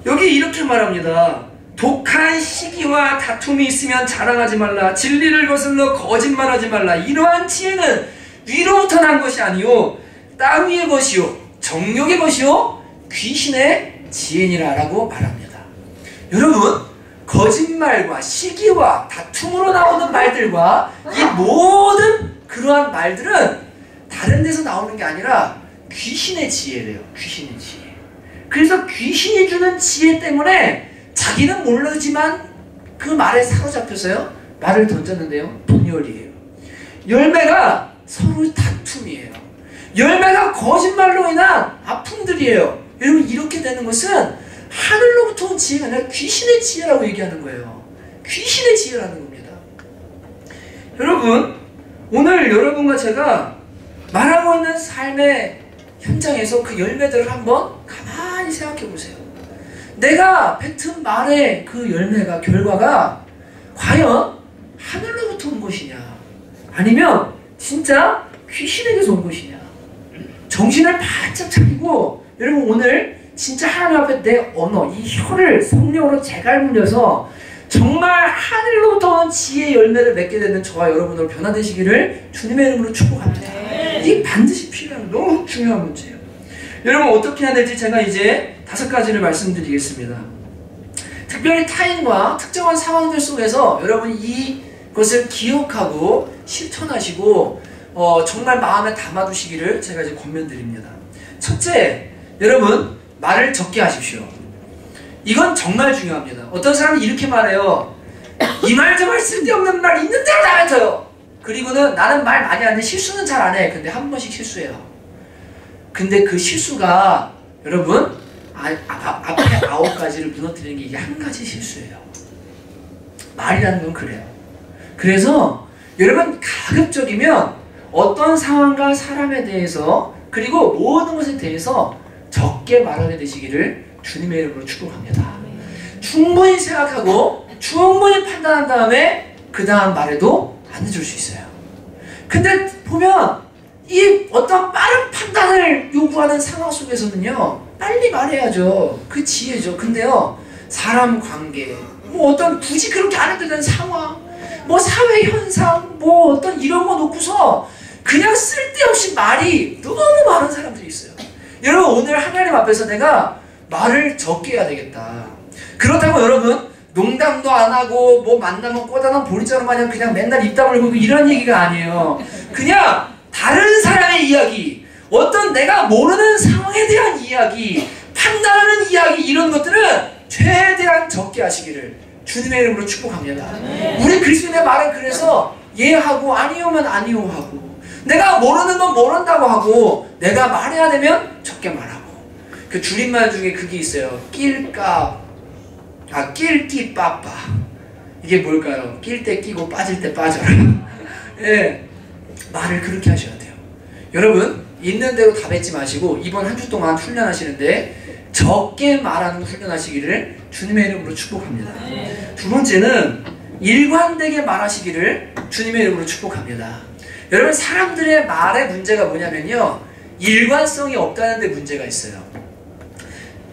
Speaker 1: 여기 이렇게 말합니다. 독한 시기와 다툼이 있으면 자랑하지 말라. 진리를 거슬러 거짓말하지 말라. 이러한 지혜는 위로부터 난 것이 아니요 땅 위의 것이요 정욕의 것이요 귀신의 지혜니라 라고 말합니다. 여러분 거짓말과 시기와 다툼으로 나오는 말들과 이 모든 그러한 말들은 다른 데서 나오는 게 아니라 귀신의 지혜래요. 귀신의 지혜. 그래서 귀신이 주는 지혜 때문에 자기는 모르지만 그 말에 사로잡혀서요 말을 던졌는데요 분열이에요. 열매가 서로 다툼이에요. 열매가 거짓말로 인한 아픔들이에요. 여러분 이렇게 되는 것은 하늘로부터 온 지혜가 아니라 귀신의 지혜라고 얘기하는 거예요. 귀신의 지혜라는 겁니다. 여러분 오늘 여러분과 제가 말하고 있는 삶의 현장에서 그 열매들을 한번 가만히 생각해 보세요. 내가 뱉은 말의 그 열매가 결과가 과연 하늘로부터 온 것이냐 아니면 진짜 귀신에게서 온 것이냐. 정신을 바짝 차리고 여러분 오늘 진짜 하나님 앞에 내 언어, 이 혀를 성령으로 재갈물려서 정말 하늘로부터 온 지혜의 열매를 맺게 되는 저와 여러분으로 변화되시기를 주님의 이름으로 축복합니다. 이게 반드시 필요한 너무 중요한 문제예요. 여러분 어떻게 해야 될지 제가 이제 5가지를 말씀드리겠습니다. 특별히 타인과 특정한 상황들 속에서 여러분 이것을 기억하고 실천하시고 정말 마음에 담아두시기를 제가 이제 권면드립니다. 첫째, 여러분 말을 적게 하십시오. 이건 정말 중요합니다. 어떤 사람은 이렇게 말해요. 이 말 저 말 쓸데없는 말 있는 대로 다 뱉어요. 그리고는 나는 말 많이 하는데 실수는 잘 안 해. 근데 한 번씩 실수해요. 근데 그 실수가 여러분 앞에 9가지를 무너뜨리는 게 이게 한 가지 실수예요. 말이라는 건 그래요. 그래서 여러분 가급적이면 어떤 상황과 사람에 대해서 그리고 모든 것에 대해서 적게 말하게 되시기를 주님의 이름으로 축복합니다. 충분히 생각하고 충분히 판단한 다음에 그 다음 말에도 안 늦을 수 있어요. 근데 보면 이 어떤 빠른 판단을 요구하는 상황 속에서는요 빨리 말해야죠. 그 지혜죠. 근데요 사람 관계 뭐 어떤 굳이 그렇게 안 해도 되는 상황 뭐 사회 현상 뭐 어떤 이런 거 놓고서 그냥 쓸데없이 말이 너무 많은 사람들이 있어요. 여러분 오늘 하나님 앞에서 내가 말을 적게 해야 되겠다. 그렇다고 여러분 농담도 안 하고 뭐 만나면 꼬다는 보리자루 마냥 그냥 맨날 입 다물고 이런 얘기가 아니에요. 그냥 다른 사람의 이야기, 어떤 내가 모르는 상황에 대한 이야기, 판단하는 이야기 이런 것들은 최대한 적게 하시기를 주님의 이름으로 축복합니다. 우리 그리스도인의 말은 그래서 예하고 아니오면 아니오 하고 내가 모르는 건 모른다고 하고 내가 말해야 되면 적게 말하고 그 줄임말 중에 그게 있어요. 낄끼 빠빠. 이게 뭘까요? 낄 때 끼고 빠질 때 빠져라. 예, 말을 그렇게 하셔야 돼요. 여러분 있는 대로 다 뱉지 마시고 이번 한 주 동안 훈련하시는데 적게 말하는 훈련하시기를 주님의 이름으로 축복합니다. 두 번째는 일관되게 말하시기를 주님의 이름으로 축복합니다. 여러분 사람들의 말의 문제가 뭐냐면요 일관성이 없다는 데 문제가 있어요.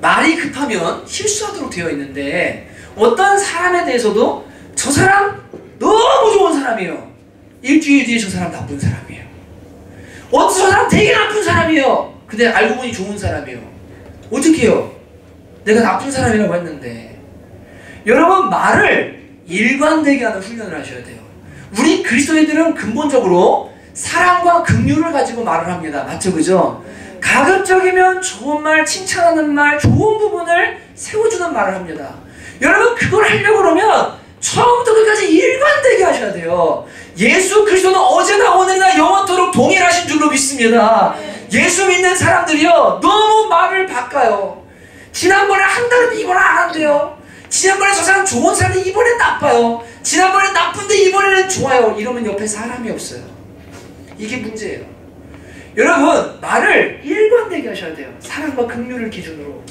Speaker 1: 말이 급하면 실수하도록 되어 있는데 어떤 사람에 대해서도 저 사람 너무 좋은 사람이에요. 일주일 뒤에 저 사람 나쁜 사람이에요. 어떤 저 사람 되게 나쁜 사람이에요. 근데 알고 보니 좋은 사람이에요. 어떻게 해요? 내가 나쁜 사람이라고 했는데. 여러분 말을 일관되게 하는 훈련을 하셔야 돼요. 우리 그리스도인들은 근본적으로 사랑과 긍휼을 가지고 말을 합니다. 맞죠? 그죠? 가급적이면 좋은 말, 칭찬하는 말, 좋은 부분을 세워주는 말을 합니다. 여러분 그걸 하려고 그러면 처음부터 끝까지 일관되게 하셔야 돼요. 예수 그리스도는 어제나 오늘이나 영원토록 동일하신 줄로 믿습니다. 예수 믿는 사람들이요 너무 말을 바꿔요. 지난번에 한다는데 이번에 안 한대요. 지난번에 저 사람 좋은 사람인데 이번엔 나빠요. 지난번에 나쁜데 이번에는 좋아요. 이러면 옆에 사람이 없어요. 이게 문제예요. 여러분 말을 일관되게 하셔야 돼요. 사랑과 긍휼을 기준으로.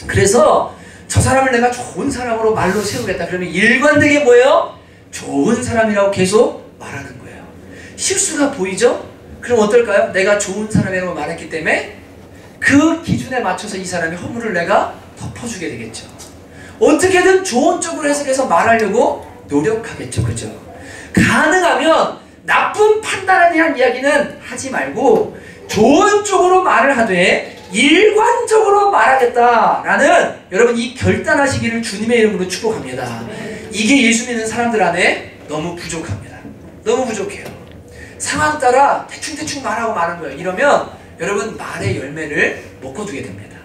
Speaker 1: 그래서 저 사람을 내가 좋은 사람으로 말로 세우겠다. 그러면 일관되게 뭐예요? 좋은 사람이라고 계속 말하는 거예요. 실수가 보이죠? 그럼 어떨까요? 내가 좋은 사람이라고 말했기 때문에 그 기준에 맞춰서 이 사람의 허물을 내가 덮어주게 되겠죠. 어떻게든 좋은 쪽으로 해석해서 말하려고 노력하겠죠. 그죠? 가능하면 나쁜 판단에 대한 이야기는 하지 말고 좋은 쪽으로 말을 하되 일관적으로 말하겠다라는 여러분 이 결단하시기를 주님의 이름으로 축복합니다. 이게 예수 믿는 사람들 안에 너무 부족합니다. 너무 부족해요. 상황 따라 대충대충 말하고 마는 거예요. 이러면 여러분 말의 열매를 못 거두게 됩니다.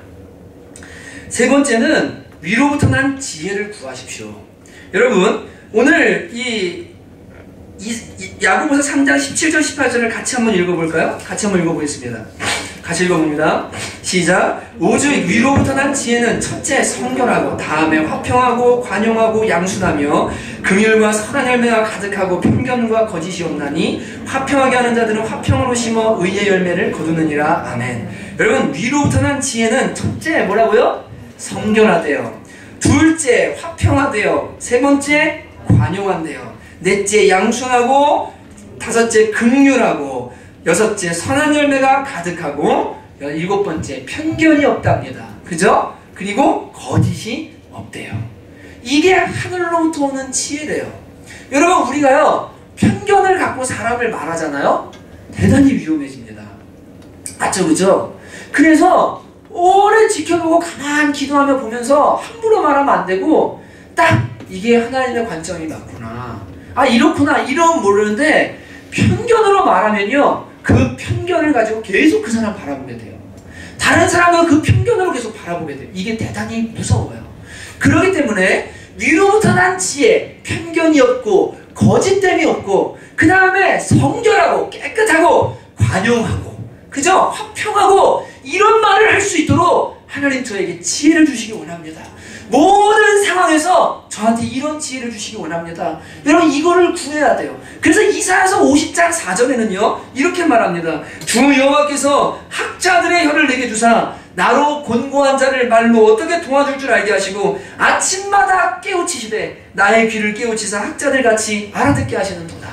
Speaker 1: 세 번째는 위로부터 난 지혜를 구하십시오. 여러분 오늘 이 야고보서 3장 17절 18절을 같이 한번 읽어볼까요? 같이 한번 읽어보겠습니다. 같이 읽어봅니다. 시작. 오직 위로부터 난 지혜는 첫째 성결하고 다음에 화평하고 관용하고 양순하며 긍휼과 선한 열매가 가득하고 편견과 거짓이 없나니 화평하게 하는 자들은 화평으로 심어 의의 열매를 거두느니라. 아멘. 여러분 위로부터 난 지혜는 첫째 뭐라고요? 성결하대요. 둘째 화평하대요. 세 번째 관용한대요. 넷째 양순하고 다섯째 긍휼하고 여섯째 선한 열매가 가득하고 일곱 번째 편견이 없답니다. 그죠? 그리고 거짓이 없대요. 이게 하늘로부터 오는 지혜래요. 여러분 우리가요 편견을 갖고 사람을 말하잖아요. 대단히 위험해집니다. 맞죠? 그죠? 그래서 오래 지켜보고 가만히 기도하며 보면서 함부로 말하면 안 되고 딱 이게 하나님의 관점이 맞구나. 아 이렇구나 이러면 모르는데 편견으로 말하면요 그 편견을 가지고 계속 그 사람 바라보게 돼요. 다른 사람은 그 편견으로 계속 바라보게 돼요. 이게 대단히 무서워요. 그렇기 때문에 위로부터 난 지혜, 편견이 없고 거짓됨이 없고 그 다음에 성결하고 깨끗하고 관용하고 그죠? 화평하고 이런 말을 할 수 있도록 하나님 저에게 지혜를 주시기 원합니다. 모든 상황에서 저한테 이런 지혜를 주시기 원합니다. 여러분 이거를 구해야 돼요. 그래서 이사야서 50장 4절에는요 이렇게 말합니다. 주 여호와께서 학자들의 혀를 내게 주사 나로 곤고한 자를 말로 어떻게 도와줄 줄 알게 하시고 아침마다 깨우치시되 나의 귀를 깨우치사 학자들 같이 알아듣게 하시는도다.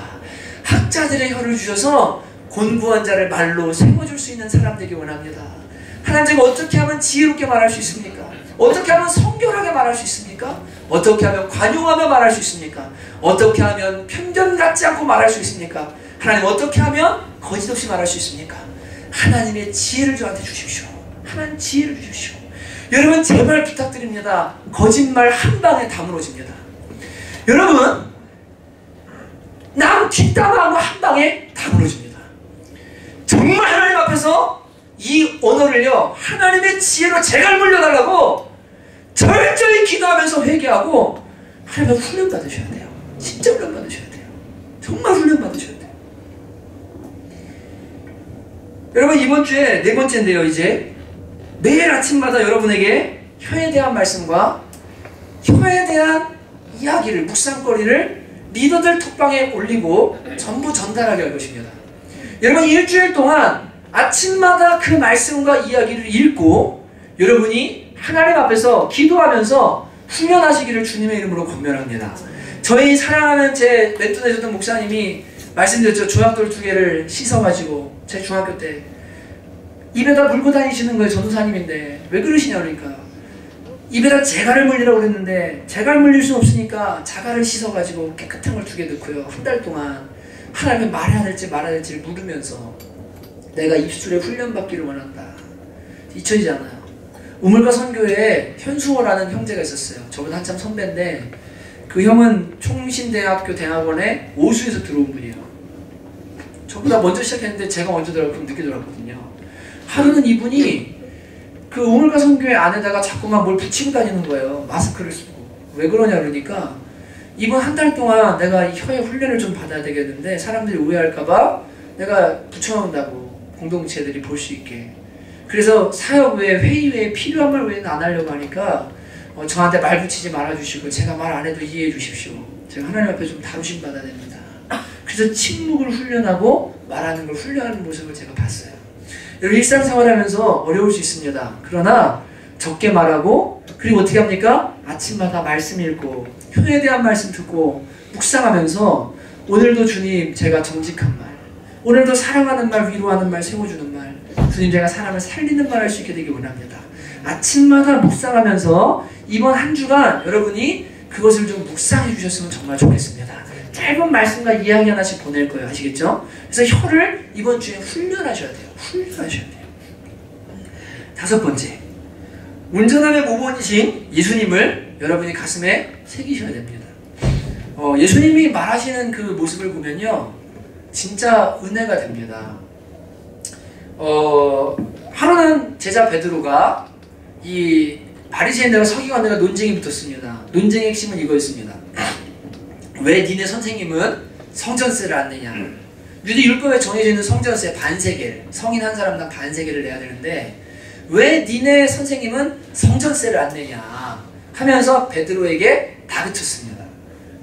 Speaker 1: 학자들의 혀를 주셔서 곤고한 자를 말로 세워줄 수 있는 사람 되기 원합니다. 하나님 제가 어떻게 하면 지혜롭게 말할 수 있습니까? 어떻게 하면 성결하게 말할 수 있습니까? 어떻게 하면 관용하며 말할 수 있습니까? 어떻게 하면 편견 갖지 않고 말할 수 있습니까? 하나님 어떻게 하면 거짓 없이 말할 수 있습니까? 하나님의 지혜를 저한테 주십시오. 하나님 지혜를 주십시오. 여러분 제발 부탁드립니다. 거짓말 한 방에 다물어집니다. 여러분 남 뒷담화한 거 한 방에 다물어집니다. 정말 하나님 앞에서 이 언어를요 하나님의 지혜로 제갈 물려달라고 철저히 기도하면서 회개하고 하나님의 훈련 받으셔야 돼요. 진짜 훈련 받으셔야 돼요. 정말 훈련 받으셔야 돼요. 여러분 이번 주에 네 번째인데요. 이제 매일 아침마다 여러분에게 혀에 대한 말씀과 혀에 대한 이야기를 묵상거리를 리더들 톡방에 올리고 전부 전달하게 할 것입니다. 여러분 일주일 동안 아침마다 그 말씀과 이야기를 읽고 여러분이 하나님 앞에서 기도하면서 훈련하시기를 주님의 이름으로 권면합니다. 저희 사랑하는 제 멘토되셨던 목사님이 말씀드렸죠. 조약돌 2개를 씻어가지고 제 중학교 때 입에다 물고 다니시는 거예요. 전도사님인데 왜 그러시냐 그러니까 입에다 재갈을 물리라고 그랬는데 재갈 물릴 수 없으니까 자갈을 씻어가지고 깨끗한 걸 2개 넣고요. 한 달 동안 하나님이 말해야 될지 말아야 될지를 물으면서 내가 입술에 훈련받기를 원한다. 잊혀지잖아요. 우물가 선교회에 현수호라는 형제가 있었어요. 저보다 한참 선배인데 그 형은 총신대학교 대학원에 오수에서 들어온 분이에요. 저보다 먼저 시작했는데 제가 먼저 들어갔고 늦게 들어갔거든요. 하루는 이분이 그 우물가 선교회 안에다가 자꾸만 뭘 붙이고 다니는 거예요. 마스크를 쓰고. 왜 그러냐 그러니까 이번 한 달 동안 내가 혀의 훈련을 좀 받아야 되겠는데 사람들이 오해할까봐 내가 붙여놓는다고 공동체들이 볼 수 있게. 그래서 사역 외에 회의 외에 필요한 말 외에는 안 하려고 하니까 저한테 말 붙이지 말아주시고 제가 말 안 해도 이해해 주십시오. 제가 하나님 앞에 좀 다루심 받아야 됩니다. 그래서 침묵을 훈련하고 말하는 걸 훈련하는 모습을 제가 봤어요. 여러분 일상생활 하면서 어려울 수 있습니다. 그러나 적게 말하고 그리고 어떻게 합니까? 아침마다 말씀 읽고 혀에 대한 말씀 듣고 묵상하면서 오늘도 주님 제가 정직한 말 오늘도 사랑하는 말 위로하는 말 세워주는 말 주님 제가 사람을 살리는 말 할 수 있게 되기 원합니다. 아침마다 묵상하면서 이번 한 주간 여러분이 그것을 좀 묵상해 주셨으면 정말 좋겠습니다. 짧은 말씀과 이야기 하나씩 보낼 거예요. 아시겠죠? 그래서 혀를 이번 주에 훈련하셔야 돼요. 훈련하셔야 돼요. 5번째, 온전함의 모본이신 예수님을 여러분이 가슴에 새기셔야 됩니다. 예수님이 말하시는 그 모습을 보면요 진짜 은혜가 됩니다. 하루는 제자 베드로가 이 바리새인들과 서기관들과 논쟁이 붙었습니다. 논쟁의 핵심은 이거였습니다. 왜 니네 선생님은 성전세를 안 내냐? 유대 율법에 정해져 있는 성전세 반세겔, 성인 한 사람당 반세겔을 내야 되는데 왜 니네 선생님은 성전세를 안 내냐 하면서 베드로에게 다그쳤습니다.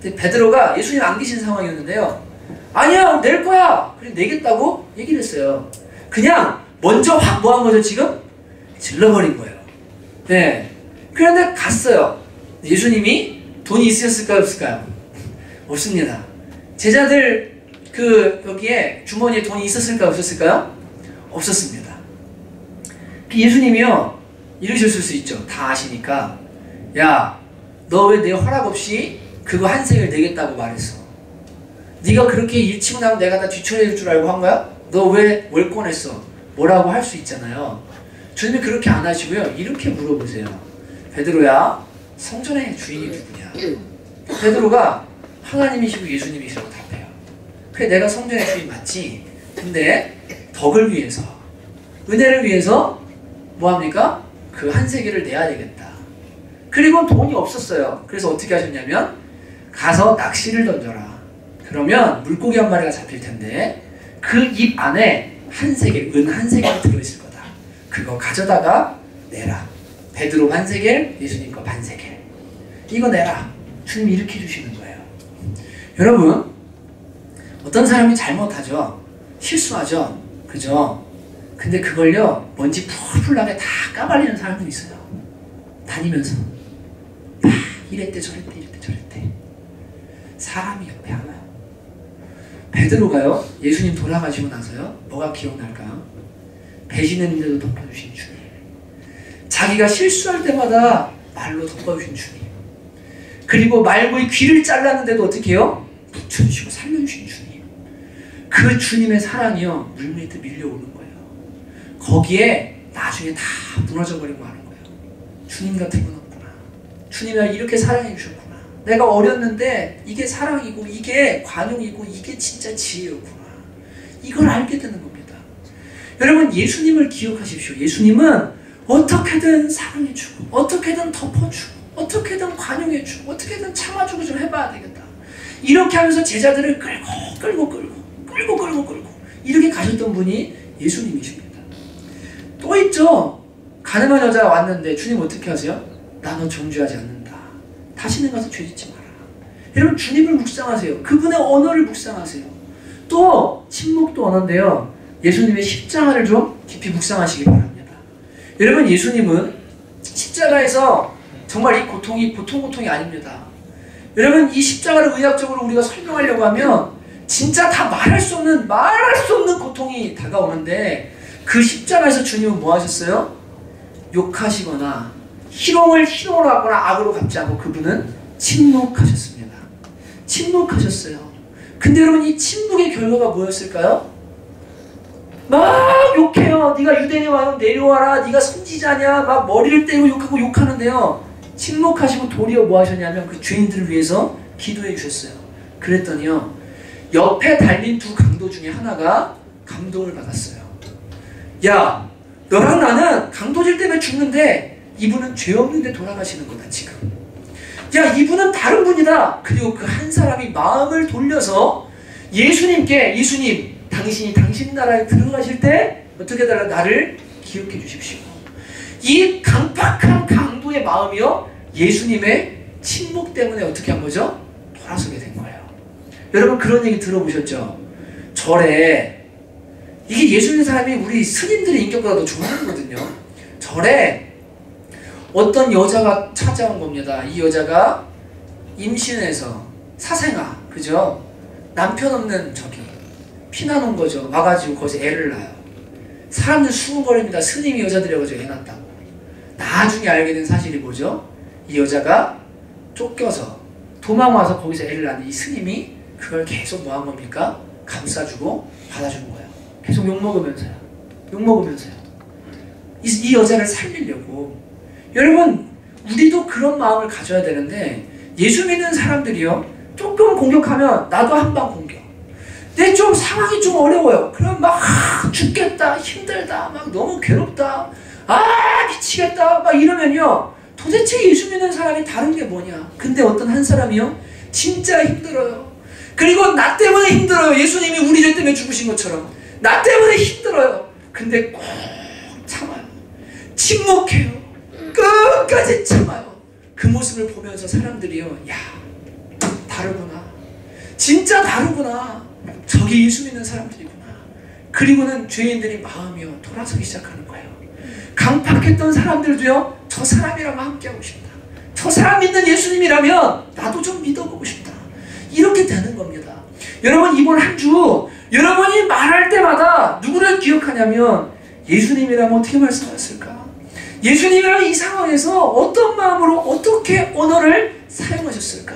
Speaker 1: 근데 베드로가 예수님 안 계신 상황이었는데요. 아니야 낼 거야. 그래 내겠다고 얘기를 했어요. 그냥 먼저 확 뭐 한 거죠 지금? 질러버린 거예요. 네. 그런데 갔어요. 예수님이 돈이 있으셨을까요 없을까요? 없습니다. 제자들 여기에 주머니에 돈이 있었을까요 없었을까요? 없었습니다. 예수님이요 이러셨을 수 있죠. 다 아시니까 야 너 왜 내 허락 없이 그거 한 세겔 내겠다고 말했어? 네가 그렇게 일치고 나면 내가 다 뒤처리할 줄 알고 한 거야? 너 왜 월권했어? 뭐라고 할 수 있잖아요. 주님이 그렇게 안 하시고요 이렇게 물어보세요. 베드로야 성전의 주인이 누구냐? 베드로가 하나님이시고 예수님이시라고 답해요. 그래 내가 성전의 주인 맞지? 근데 덕을 위해서 은혜를 위해서 뭐합니까? 그 한 세겔을 내야 되겠다. 그리고 돈이 없었어요. 그래서 어떻게 하셨냐면 가서 낚시를 던져라. 그러면 물고기 한 마리가 잡힐 텐데 그 입 안에 한 세겔, 은 한 세겔이 들어있을 거다. 그거 가져다가 내라. 베드로 반 세겔, 예수님 거 반 세겔. 이거 내라. 주님이 이렇게 주시는 거예요. 여러분, 어떤 사람이 잘못하죠. 실수하죠. 그죠? 근데 그걸요, 먼지 풀풀 나게 다 까발리는 사람도 있어요. 다니면서. 이랬대 저랬대 이랬대 저랬대. 사람이 옆에 하나요. 베드로가요, 예수님 돌아가시고 나서요, 뭐가 기억날까? 배신했는데도 덮어주신 주님. 자기가 실수할 때마다 말로 덮어주신 주님. 그리고 말고의 귀를 잘랐는데도 어떻게 해요? 붙여주시고 살려주신 주님. 그 주님의 사랑이요, 물밑에 밀려오는 거예요. 거기에 나중에 다 무너져버리고 하는 거예요. 주님 같은 분 없구나. 주님이 이렇게 사랑해 주셨구나. 내가 어렸는데 이게 사랑이고 이게 관용이고 이게 진짜 지혜였구나. 이걸 알게 되는 겁니다. 여러분, 예수님을 기억하십시오. 예수님은 어떻게든 사랑해주고 어떻게든 덮어주고 어떻게든 관용해주고 어떻게든 참아주고 좀 해봐야 되겠다. 이렇게 하면서 제자들을 끌고 이렇게 가셨던 분이 예수님이십니다. 또 있죠. 가늠한 여자가 왔는데 주님 어떻게 하세요? 나 너 정죄하지 않는다. 다시는 가서 죄짓지 마라. 여러분, 주님을 묵상하세요. 그분의 언어를 묵상하세요. 또 침묵도 언어인데요, 예수님의 십자가를 좀 깊이 묵상하시기 바랍니다. 여러분, 예수님은 십자가에서 정말 이 고통이 보통 고통이 아닙니다. 여러분, 이 십자가를 의학적으로 우리가 설명하려고 하면 진짜 다 말할 수 없는 고통이 다가오는데, 그 십자가에서 주님은 뭐 하셨어요? 욕하시거나 희롱을 희롱으로 하거나 악으로 갚지 않고 그분은 침묵하셨습니다. 침묵하셨어요. 근데 여러분, 이 침묵의 결과가 뭐였을까요? 막 욕해요. 네가 유대인이 와요, 내려와라. 네가 선지자냐. 막 머리를 떼고 욕하고 욕하는데요, 침묵하시고 도리어 뭐 하셨냐면 그 죄인들을 위해서 기도해 주셨어요. 그랬더니요, 옆에 달린 두 강도 중에 하나가 감동을 받았어요. 야, 너랑 나는 강도질 때문에 죽는데 이분은 죄 없는데 돌아가시는 거다 지금. 야, 이분은 다른 분이다. 그리고 그 한 사람이 마음을 돌려서 예수님께, 예수님, 당신이 당신 나라에 들어가실 때 어떻게 달라? 나를 기억해 주십시오. 이 강팍한 강도의 마음이요, 예수님의 침묵 때문에 어떻게 한 거죠? 돌아서게 된 거예요. 여러분, 그런 얘기 들어보셨죠? 절에, 이게 예수님 사람이 우리 스님들의 인격보다 더 좋아하거든요. 절에 어떤 여자가 찾아온 겁니다. 이 여자가 임신해서 사생아, 그죠? 남편 없는 피난 온 거죠. 와가지고 거기서 애를 낳아요. 사람들 수군거립니다. 스님이 여자들이 와가지고 애 낳았다고. 나중에 알게 된 사실이 뭐죠? 이 여자가 쫓겨서 도망와서 거기서 애를 낳는 이 스님이 그걸 계속 뭐 한 겁니까? 감싸주고 받아주는 거예요. 계속 욕먹으면서요. 이 여자를 살리려고. 여러분, 우리도 그런 마음을 가져야 되는데, 예수 믿는 사람들이요, 조금 공격하면 나도 한 방 공격. 근데 좀 상황이 좀 어려워요. 그럼 막 죽겠다, 힘들다, 막 너무 괴롭다, 미치겠다, 막 이러면요, 도대체 예수 믿는 사람이 다른 게 뭐냐. 근데 어떤 한 사람이요, 진짜 힘들어요. 그리고 나 때문에 힘들어요. 예수님이 우리들 때문에 죽으신 것처럼 나 때문에 힘들어요. 근데 꼭 참아요. 침묵해요. 끝까지 참아요. 그 모습을 보면서 사람들이요, 야, 다르구나. 진짜 다르구나. 저기 예수 믿는 사람들이구나. 그리고는 죄인들이 마음이요, 돌아서기 시작하는 거예요. 강팍했던 사람들도요, 저 사람이라면 함께하고 싶다. 저 사람 믿는 예수님이라면 나도 좀 믿어보고 싶다. 이렇게 되는 겁니다. 여러분, 이번 한 주 여러분이 말할 때마다 누구를 기억하냐면 예수님이라면 어떻게 말씀하셨을까? 예수님이라면 이 상황에서 어떤 마음으로 어떻게 언어를 사용하셨을까?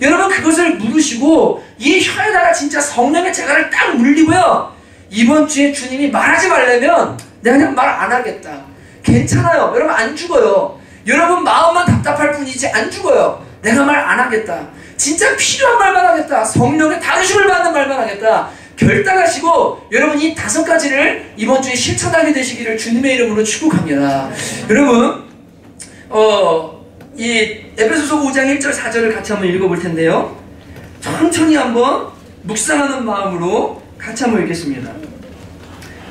Speaker 1: 여러분, 그것을 물으시고 이 혀에다가 진짜 성령의 재갈을 딱 물리고요, 이번 주에 주님이 말하지 말려면 내가 그냥 말 안 하겠다. 괜찮아요. 여러분, 안 죽어요. 여러분 마음만 답답할 뿐이지 안 죽어요. 내가 말 안 하겠다. 진짜 필요한 말만 하겠다. 성령의 다루심을 받는 말만 하겠다. 결단하시고 여러분 이 5가지를 이번 주에 실천하게 되시기를 주님의 이름으로 축복합니다. 여러분 이 에베소서 5장 1절 4절을 같이 한번 읽어볼 텐데요. 천천히 한번 묵상하는 마음으로 같이 한번 읽겠습니다.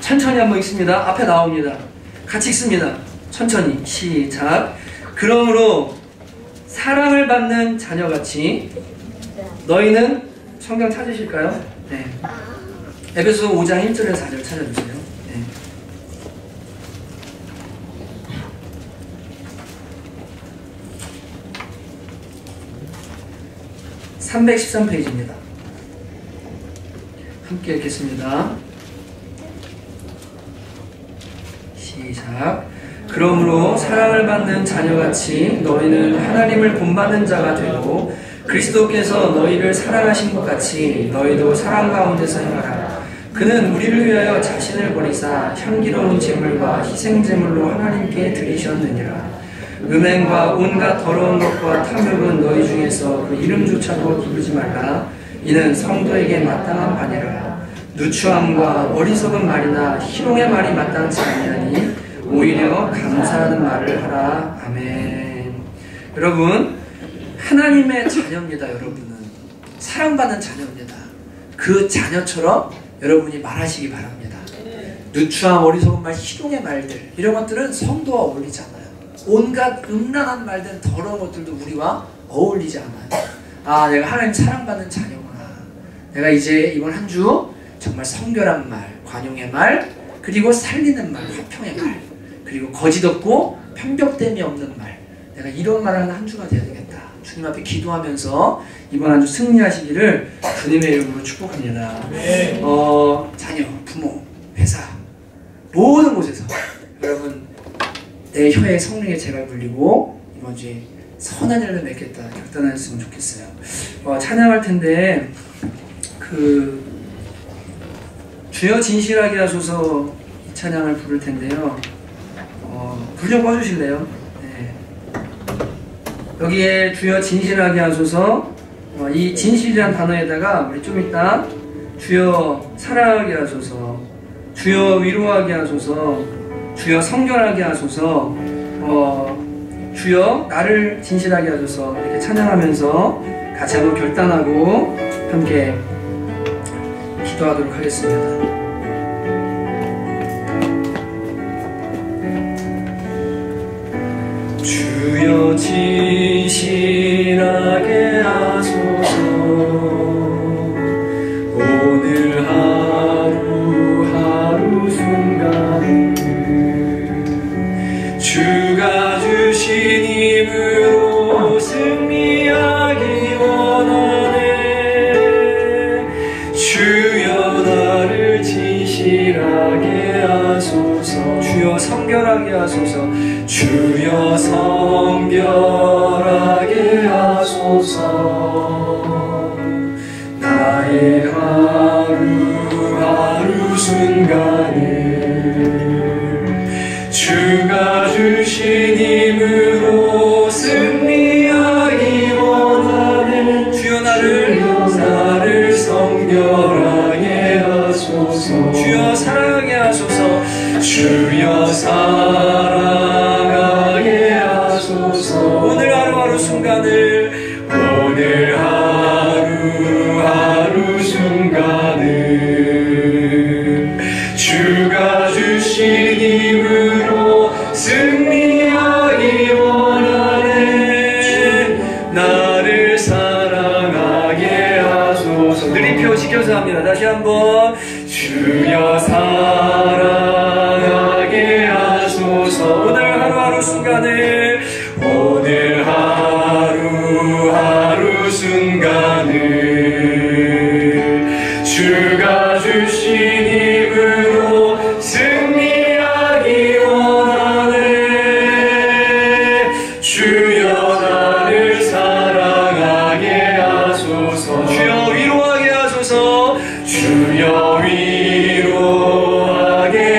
Speaker 1: 천천히 한번 읽습니다. 앞에 나옵니다. 같이 읽습니다. 천천히 시작. 그러므로 사랑을 받는 자녀같이 너희는 성경 찾으실까요? 네. 에베소서 5장 1절에서 4절 찾아주세요. 네. (313페이지입니다) 함께 읽겠습니다. 시작. 그러므로 사랑을 받는 자녀같이 너희는 하나님을 본받는 자가 되고 그리스도께서 너희를 사랑하신 것 같이 너희도 사랑 가운데서 행하라. 그는 우리를 위하여 자신을 버리사 향기로운 제물과 희생제물로 하나님께 드리셨느니라. 음행과 온갖 더러운 것과 탐욕은 너희 중에서 그 이름조차도 부르지 말라. 이는 성도에게 마땅한 바니라. 누추함과 어리석은 말이나 희롱의 말이 마땅치 아니하니 오히려 감사하는 말을 하라. 아멘. 여러분, 하나님의 자녀입니다. 여러분은 사랑받는 자녀입니다. 그 자녀처럼 여러분이 말하시기 바랍니다. 누추함, 어리석은 말, 희롱의 말들, 이런 것들은 성도와 어울리지 않아요. 온갖 음란한 말들, 더러운 것들도 우리와 어울리지 않아요. 아, 내가 하나님 사랑받는 자녀구나. 내가 이제 이번 한 주 정말 성결한 말, 관용의 말, 그리고 살리는 말, 화평의 말, 그리고 거짓 없고 편벽됨이 없는 말, 내가 이런 말을 하는 한 주가 되어야 되겠다. 주님 앞에 기도하면서 이번 한 주 승리하시기를 주님의 이름으로 축복합니다. 자녀, 부모, 회사, 모든 곳에서 여러분 내 혀에 성령의 재갈 불리고 이번 주에 선한 일을 맺겠다 결단하셨으면 좋겠어요. 찬양할 텐데 주여 진실하게 하소서 이 찬양을 부를 텐데요. 불 좀 꺼주실래요? 네. 여기에 주여 진실하게 하소서, 이 진실이란 단어에다가 우리 좀 이따 주여 사랑하게 하소서, 주여 위로하게 하소서, 주여 성결하게 하소서, 주여 나를 진실하게 하소서, 이렇게 찬양하면서 같이 한번 결단하고 함께 기도하도록 하겠습니다. 주여 진실하게 하소서, 오늘 하루하루 순간을 주가 주신 힘으로 승리하기 원하네. 주여 나를 진실하게 하소서, 주여 성결하게 하소서, 주여 성결하게 하소서. 나의 하루하루 순간을 주가 주신 힘으로 승리하기 원하네. 주여 나를 성결하게 하소서, 주여 사랑하게 하소서, 주여 사랑하게 하소서. 오늘 하루하루 순간을, 오늘 하루하루 순간을 주가 주신 힘으로 승리하기 원하네. 나를 사랑하게 하소서. 느림표 지켜서 합니다. 다시 한번. 주여 사랑하게 하소서. 오늘 하루하루 순간을, 오늘 하루하루 순간을 주가 주신 힘으로 승리하기 원하네. 주여 나를 사랑하게 하소서, 주여 위로하게 하소서, 주여 위로하게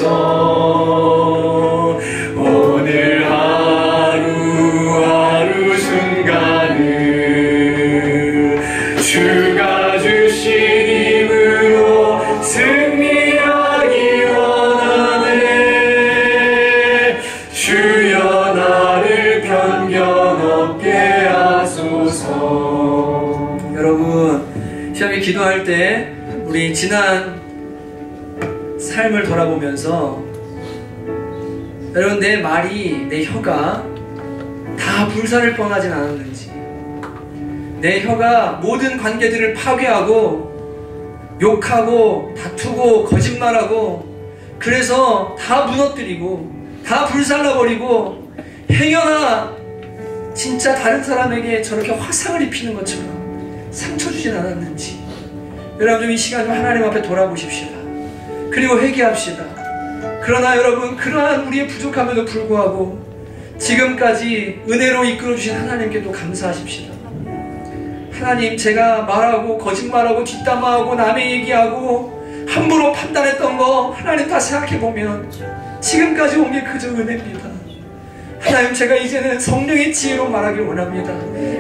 Speaker 2: 하소서. 오늘 하루하루 순간을 주가 주신 힘으로 승리하기 원하네. 주여 나를 편견 없게 하소서.
Speaker 1: 여러분, 시험이 기도할 때 우리 지난 삶을 돌아보면서 여러분, 내 말이, 내 혀가 다 불살을 뻔하진 않았는지, 내 혀가 모든 관계들을 파괴하고 욕하고 다투고 거짓말하고 그래서 다 무너뜨리고 다 불살라버리고 행여나 진짜 다른 사람에게 저렇게 화상을 입히는 것처럼 상처 주진 않았는지, 여러분 좀 이 시간 좀 하나님 앞에 돌아보십시다. 그리고 회개합시다. 그러나 여러분, 그러한 우리의 부족함에도 불구하고 지금까지 은혜로 이끌어주신 하나님께도 감사하십시다. 하나님, 제가 말하고 거짓말하고 뒷담화하고 남의 얘기하고 함부로 판단했던 거 하나님 다 생각해보면 지금까지 온 게 그저 은혜입니다. 하나님, 제가 이제는 성령의 지혜로 말하길 원합니다.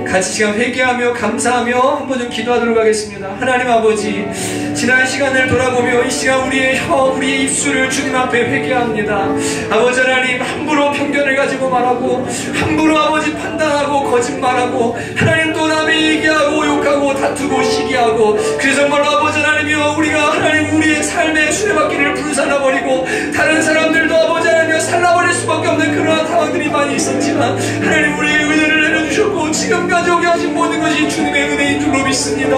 Speaker 1: 같이 시간 회개하며 감사하며 한번 좀 기도하도록 하겠습니다. 하나님 아버지, 지난 시간을 돌아보며 이 시간 우리의 혀, 우리의 입술을 주님 앞에 회개합니다. 아버지 하나님, 함부로 편견을 가지고 말하고 함부로 아버지 판단하고 거짓말하고 하나님 또 남의 얘기하고 욕하고 다투고 시기하고, 그래서 정말로 아버지 하나님이여, 우리가 하나님 우리의 삶의 수레바퀴를 불살라버리고 다른 사람들도 아버지 하나님이여 살라버릴 수밖에 없는 그러한 상황들이 많이 있었지만 하나님 우리의 은혜를 내려주셨고 지금까지 오게 하신 모든 것이 주님의 은혜인 줄로 믿습니다.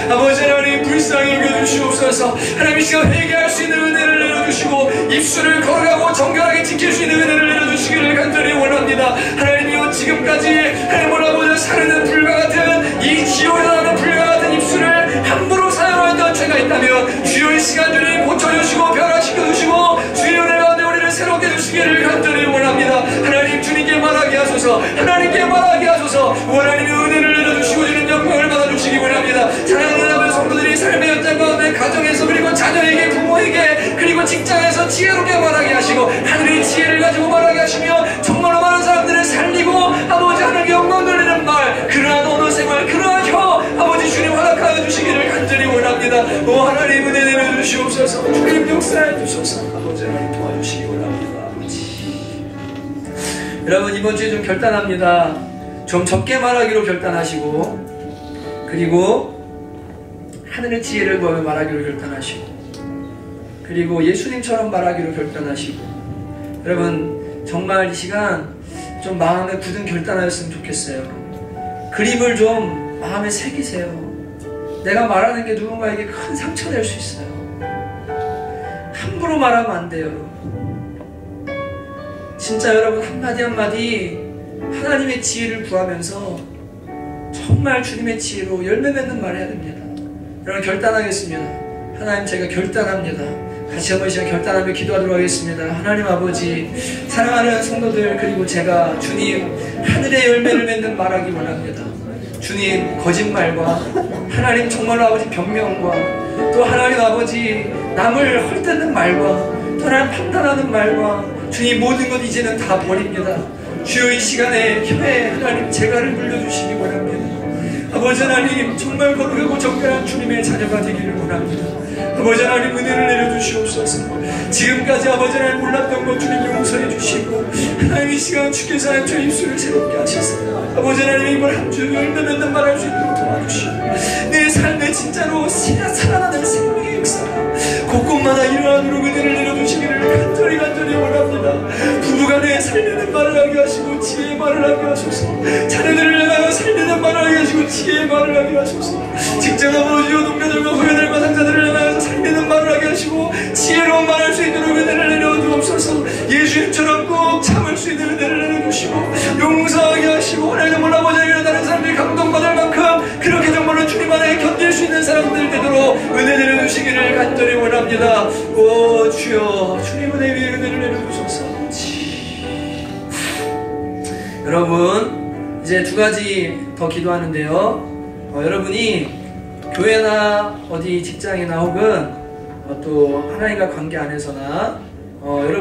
Speaker 1: 아버지 하나님, 불쌍히 여겨주시옵소서. 하나님 이 시간 회개할 수 있는 은혜를 내려주시고 입술을 걸어가고 정결하게 지킬 수 있는 은혜를 내려주시기를 간절히 원합니다. 하나님이여, 지금까지 하나님 아버지 사르는 불과 같은 이 지옥에 나는 불과 같은 입술을 함부로 사용하였던 죄가 있다면 주여 이 시간 주님 고쳐주시고 변화시켜주시고 주의 은혜 가운데 우리를 새롭게 해주시기를 간절히 원합니다. 하나님, 주님께 말하게 하소서. 하나님께 말하게 하소서. 하나님의 은혜를 내려주시고 주는 영광을 받아주시기 원합니다. 사랑하는 아버지 성도들이 삶의 현장 가운데 가정에서 그리고 자녀에게 부모에게 그리고 직장에서 지혜롭게 말하게 하시고 하늘의 지혜를 가지고 말하게 하시며 정말로 많은 사람들을 살리고 아버지 하나님께 영광 돌리는 말, 그러한 언어생활, 그러한 혀 아버지 주님 허락하여 주시기를 간절히 원합니다. 오 하나님, 은혜 내려주시옵소서. 주님 역사해 주소서. 아버지 하나님 도와주시기 원합니다. 여러분, 이번 주에 좀 결단합니다. 좀 적게 말하기로 결단하시고 그리고 하늘의 지혜를 구하며 말하기로 결단하시고 그리고 예수님처럼 말하기로 결단하시고, 여러분 정말 이 시간 좀 마음에 굳은 결단하였으면 좋겠어요. 그림을 좀 마음에 새기세요. 내가 말하는 게 누군가에게 큰 상처 될 수 있어요. 함부로 말하면 안 돼요. 진짜 여러분, 한마디 한마디 하나님의 지혜를 구하면서 정말 주님의 지혜로 열매 맺는 말을 해야 됩니다. 여러분 결단하겠습니다. 하나님, 제가 결단합니다. 같이 한번 시간 결단하며 기도하도록 하겠습니다. 하나님 아버지, 사랑하는 성도들 그리고 제가 주님 하늘의 열매를 맺는 말하기 원합니다. 주님, 거짓말과 하나님 정말로 아버지 변명과 또 하나님 아버지 남을 헐뜯는 말과 또 하나님 판단하는 말과 주님 모든 것 이제는 다 버립니다. 주여 이 시간에 혀에 하나님 재갈을 물려주시기 원합니다. 아버지 하나님, 정말 거룩하고 정결한 주님의 자녀가 되기를 원합니다. 아버지 하나님, 은혜를 내려주시옵소서. 지금까지 아버지 하나님 몰랐던 것 주님 용서해 주시고 하나님 이 시간 주께서 한 주 입술을 새롭게 하셨습니다. 아버지 하나님, 이번 한 주 열매 맺는 말할 수 있도록 도와주시고 내 삶에 진짜로 살아나는 생명의 역사가 곳곳마다 일어나도록 은혜를 내려주시기를 간절히 원합니다. 부부간에 살리는 말을 하게 하시고 지혜의 말을 하게 하소서. 자녀들을 향하여 살리는 말을 하게 하시고 지혜의 말을 하게 하소서. 직장 아버지와 동료들과 후배들과 상사들을 향하여 살리는 말을 하게 하시고 지혜로운 말할 수 있도록 은혜를 내려주옵소서. 예수님처럼 꼭 참을 수 있는 은혜를 내려주시고 용서하게 하시고 하나님 정말 아버지에게 다른 사람들이 감동받을 만큼 그렇게 정말로 주님 안에 견딜 수 있는 사람들 되도록 은혜 내려주시기를 간절히 원합니다. 오 주여, 주님 은혜 위에 은혜를 내려주소서. 여러분, 이제 두 가지 더 기도하는데요. 여러분이 교회나 어디 직장이나 혹은 또 하나님과 관계 안에서나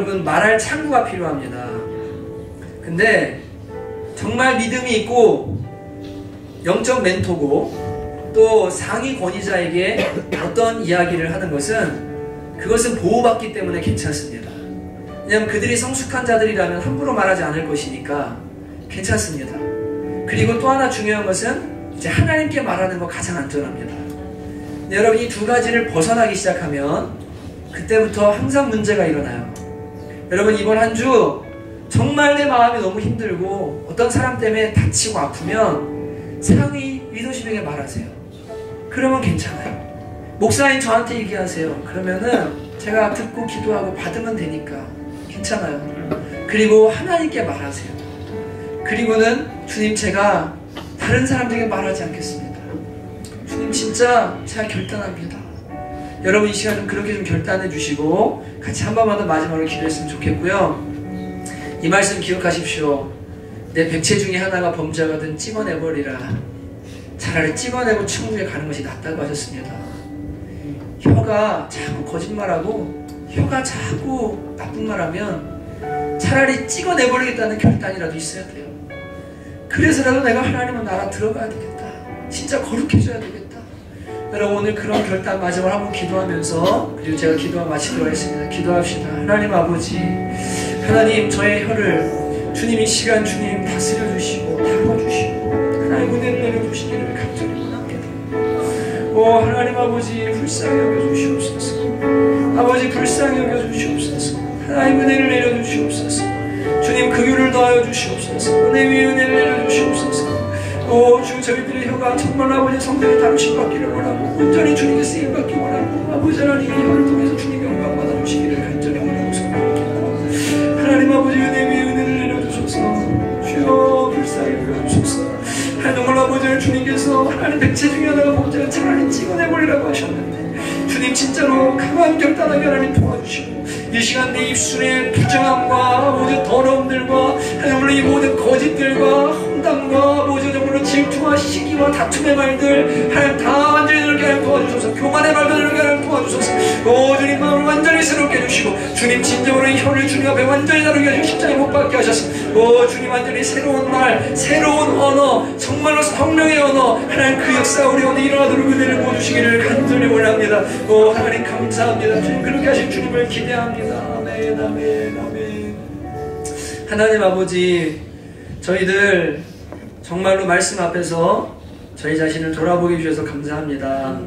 Speaker 1: 여러분 말할 창구가 필요합니다. 근데 정말 믿음이 있고 영적 멘토고 또 상위 권위자에게 어떤 이야기를 하는 것은 그것은 보호받기 때문에 괜찮습니다. 왜냐하면 그들이 성숙한 자들이라면 함부로 말하지 않을 것이니까 괜찮습니다. 그리고 또 하나 중요한 것은 이제 하나님께 말하는 거 가장 안전합니다. 여러분 이 두 가지를 벗어나기 시작하면 그때부터 항상 문제가 일어나요. 여러분 이번 한 주 정말 내 마음이 너무 힘들고 어떤 사람 때문에 다치고 아프면 상위 리더십에게 말하세요. 그러면 괜찮아요. 목사님 저한테 얘기하세요. 그러면은 제가 듣고 기도하고 받으면 되니까 괜찮아요. 그리고 하나님께 말하세요. 그리고는 주님 제가 다른 사람들에게 말하지 않겠습니다. 주님 진짜 제가 결단합니다. 여러분 이 시간 좀 그렇게 좀 결단해 주시고 같이 한 번만 더 마지막으로 기도했으면 좋겠고요. 이 말씀 기억하십시오. 내 백체 중에 하나가 범죄하거든 찍어내버리라. 차라리 찍어내고 천국에 가는 것이 낫다고 하셨습니다. 혀가 자꾸 거짓말하고 혀가 자꾸 나쁜 말하면 차라리 찍어내버리겠다는 결단이라도 있어야 돼요. 그래서라도 내가 하나님의 나라 들어가야 되겠다. 진짜 거룩해져야 되겠다. 여러분 오늘 그런 결단 마지막으로 한번 기도하면서 그리고 제가 기도와 마치도록 하겠습니다. 기도합시다. 하나님 아버지, 하나님 저의 혀를 주님 이 시간 주님 다스려 주시고 다뤄주시고 하나님 은혜를 내려주시기를 간절히 원합니다. 오 하나님 아버지 불쌍히 여겨주시옵소서. 아버지 불쌍히 여겨주시옵소서. 하나님 은혜를 내려주시옵소서. 주님 긍휼을 더하여 주시옵소서. 은혜 위에 은혜를 내려주시옵소서. 오 주 저희들의 혀가 정말 아버지 성령의 다루심 받기를 원하고 온전히 주님의 쓰임 받기 원하고 아버지 하나님의 혀를 통해서 주님 영광 받아주시기를 간절히 원하고 소원합니다. 하나님 아버지 은혜 위에 은혜를 내려주소서. 주여 불쌍히 여겨주소서. 하나님 정말 아버지 주님께서 하나님 백체 중에 하나가 범죄를 차라리 찍어내버리라고 하셨는데 주님 진짜로 강한 결단하게 하나님 도와주시고 이 시간 내 입술의 부정함과 모든 더러움들과 하나님 이 모든 거짓들과 험담과 모든 정말로 질투와 시기와 다툼의 말들 하나님 다 완전히 넓게 하나님 도와주소서. 교만의 말도 넓게 하나님 도와주소서. 오 주님 마음을 완전히 새롭게 해주시고 주님 진정으로 이 혀를 주님 앞에 완전히 다루게 하시고 십자가에 못 박게 하셔서 오 주님 완전히 새로운 말 새로운 언어 정말로 성령의 언어 하나님 그 역사 우리 오늘 일어나도록 은혜를 부어주시기를 간절히 원합니다. 오 하나님 감사합니다. 주님 그렇게 하신 주님을 기대합니다. 아멘 아멘 아멘. 하나님 아버지 저희들 정말로 말씀 앞에서 저희 자신을 돌아보게 해주셔서 감사합니다.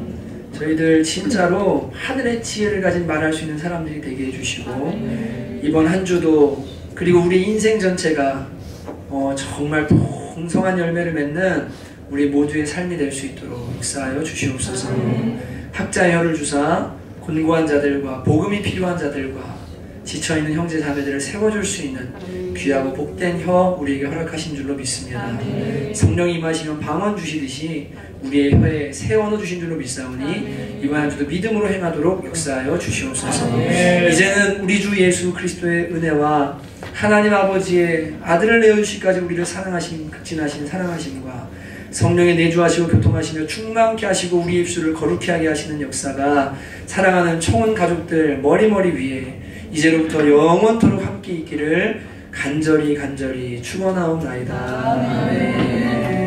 Speaker 1: 저희들 진짜로 하늘의 지혜를 가진 말할 수 있는 사람들이 되게 해주시고 이번 한 주도 그리고 우리 인생 전체가 정말 풍성한 열매를 맺는 우리 모두의 삶이 될 수 있도록 역사하여 주시옵소서. 학자의 혀를 주사 곤고한 자들과 복음이 필요한 자들과 지쳐있는 형제 자매들을 세워줄 수 있는 귀하고 복된 혀 우리에게 허락하신 줄로 믿습니다. 성령이 임하시면 방언 주시듯이 우리의 혀에 새 언어 주신 줄로 믿사오니 이번 한 주도 믿음으로 행하도록 역사하여 주시옵소서. 이제는 우리 주 예수 그리스도의 은혜와 하나님 아버지의 아들을 내어주시기까지 우리를 사랑하신 극진하신 사랑하심과 성령의 내주하시고 교통하시며 충만케 하시고 우리 입술을 거룩히 하게 하시는 역사가 사랑하는 총은 가족들 머리머리 위에 이제로부터 영원토록 함께 있기를 간절히 축원하옵나이다. 아멘.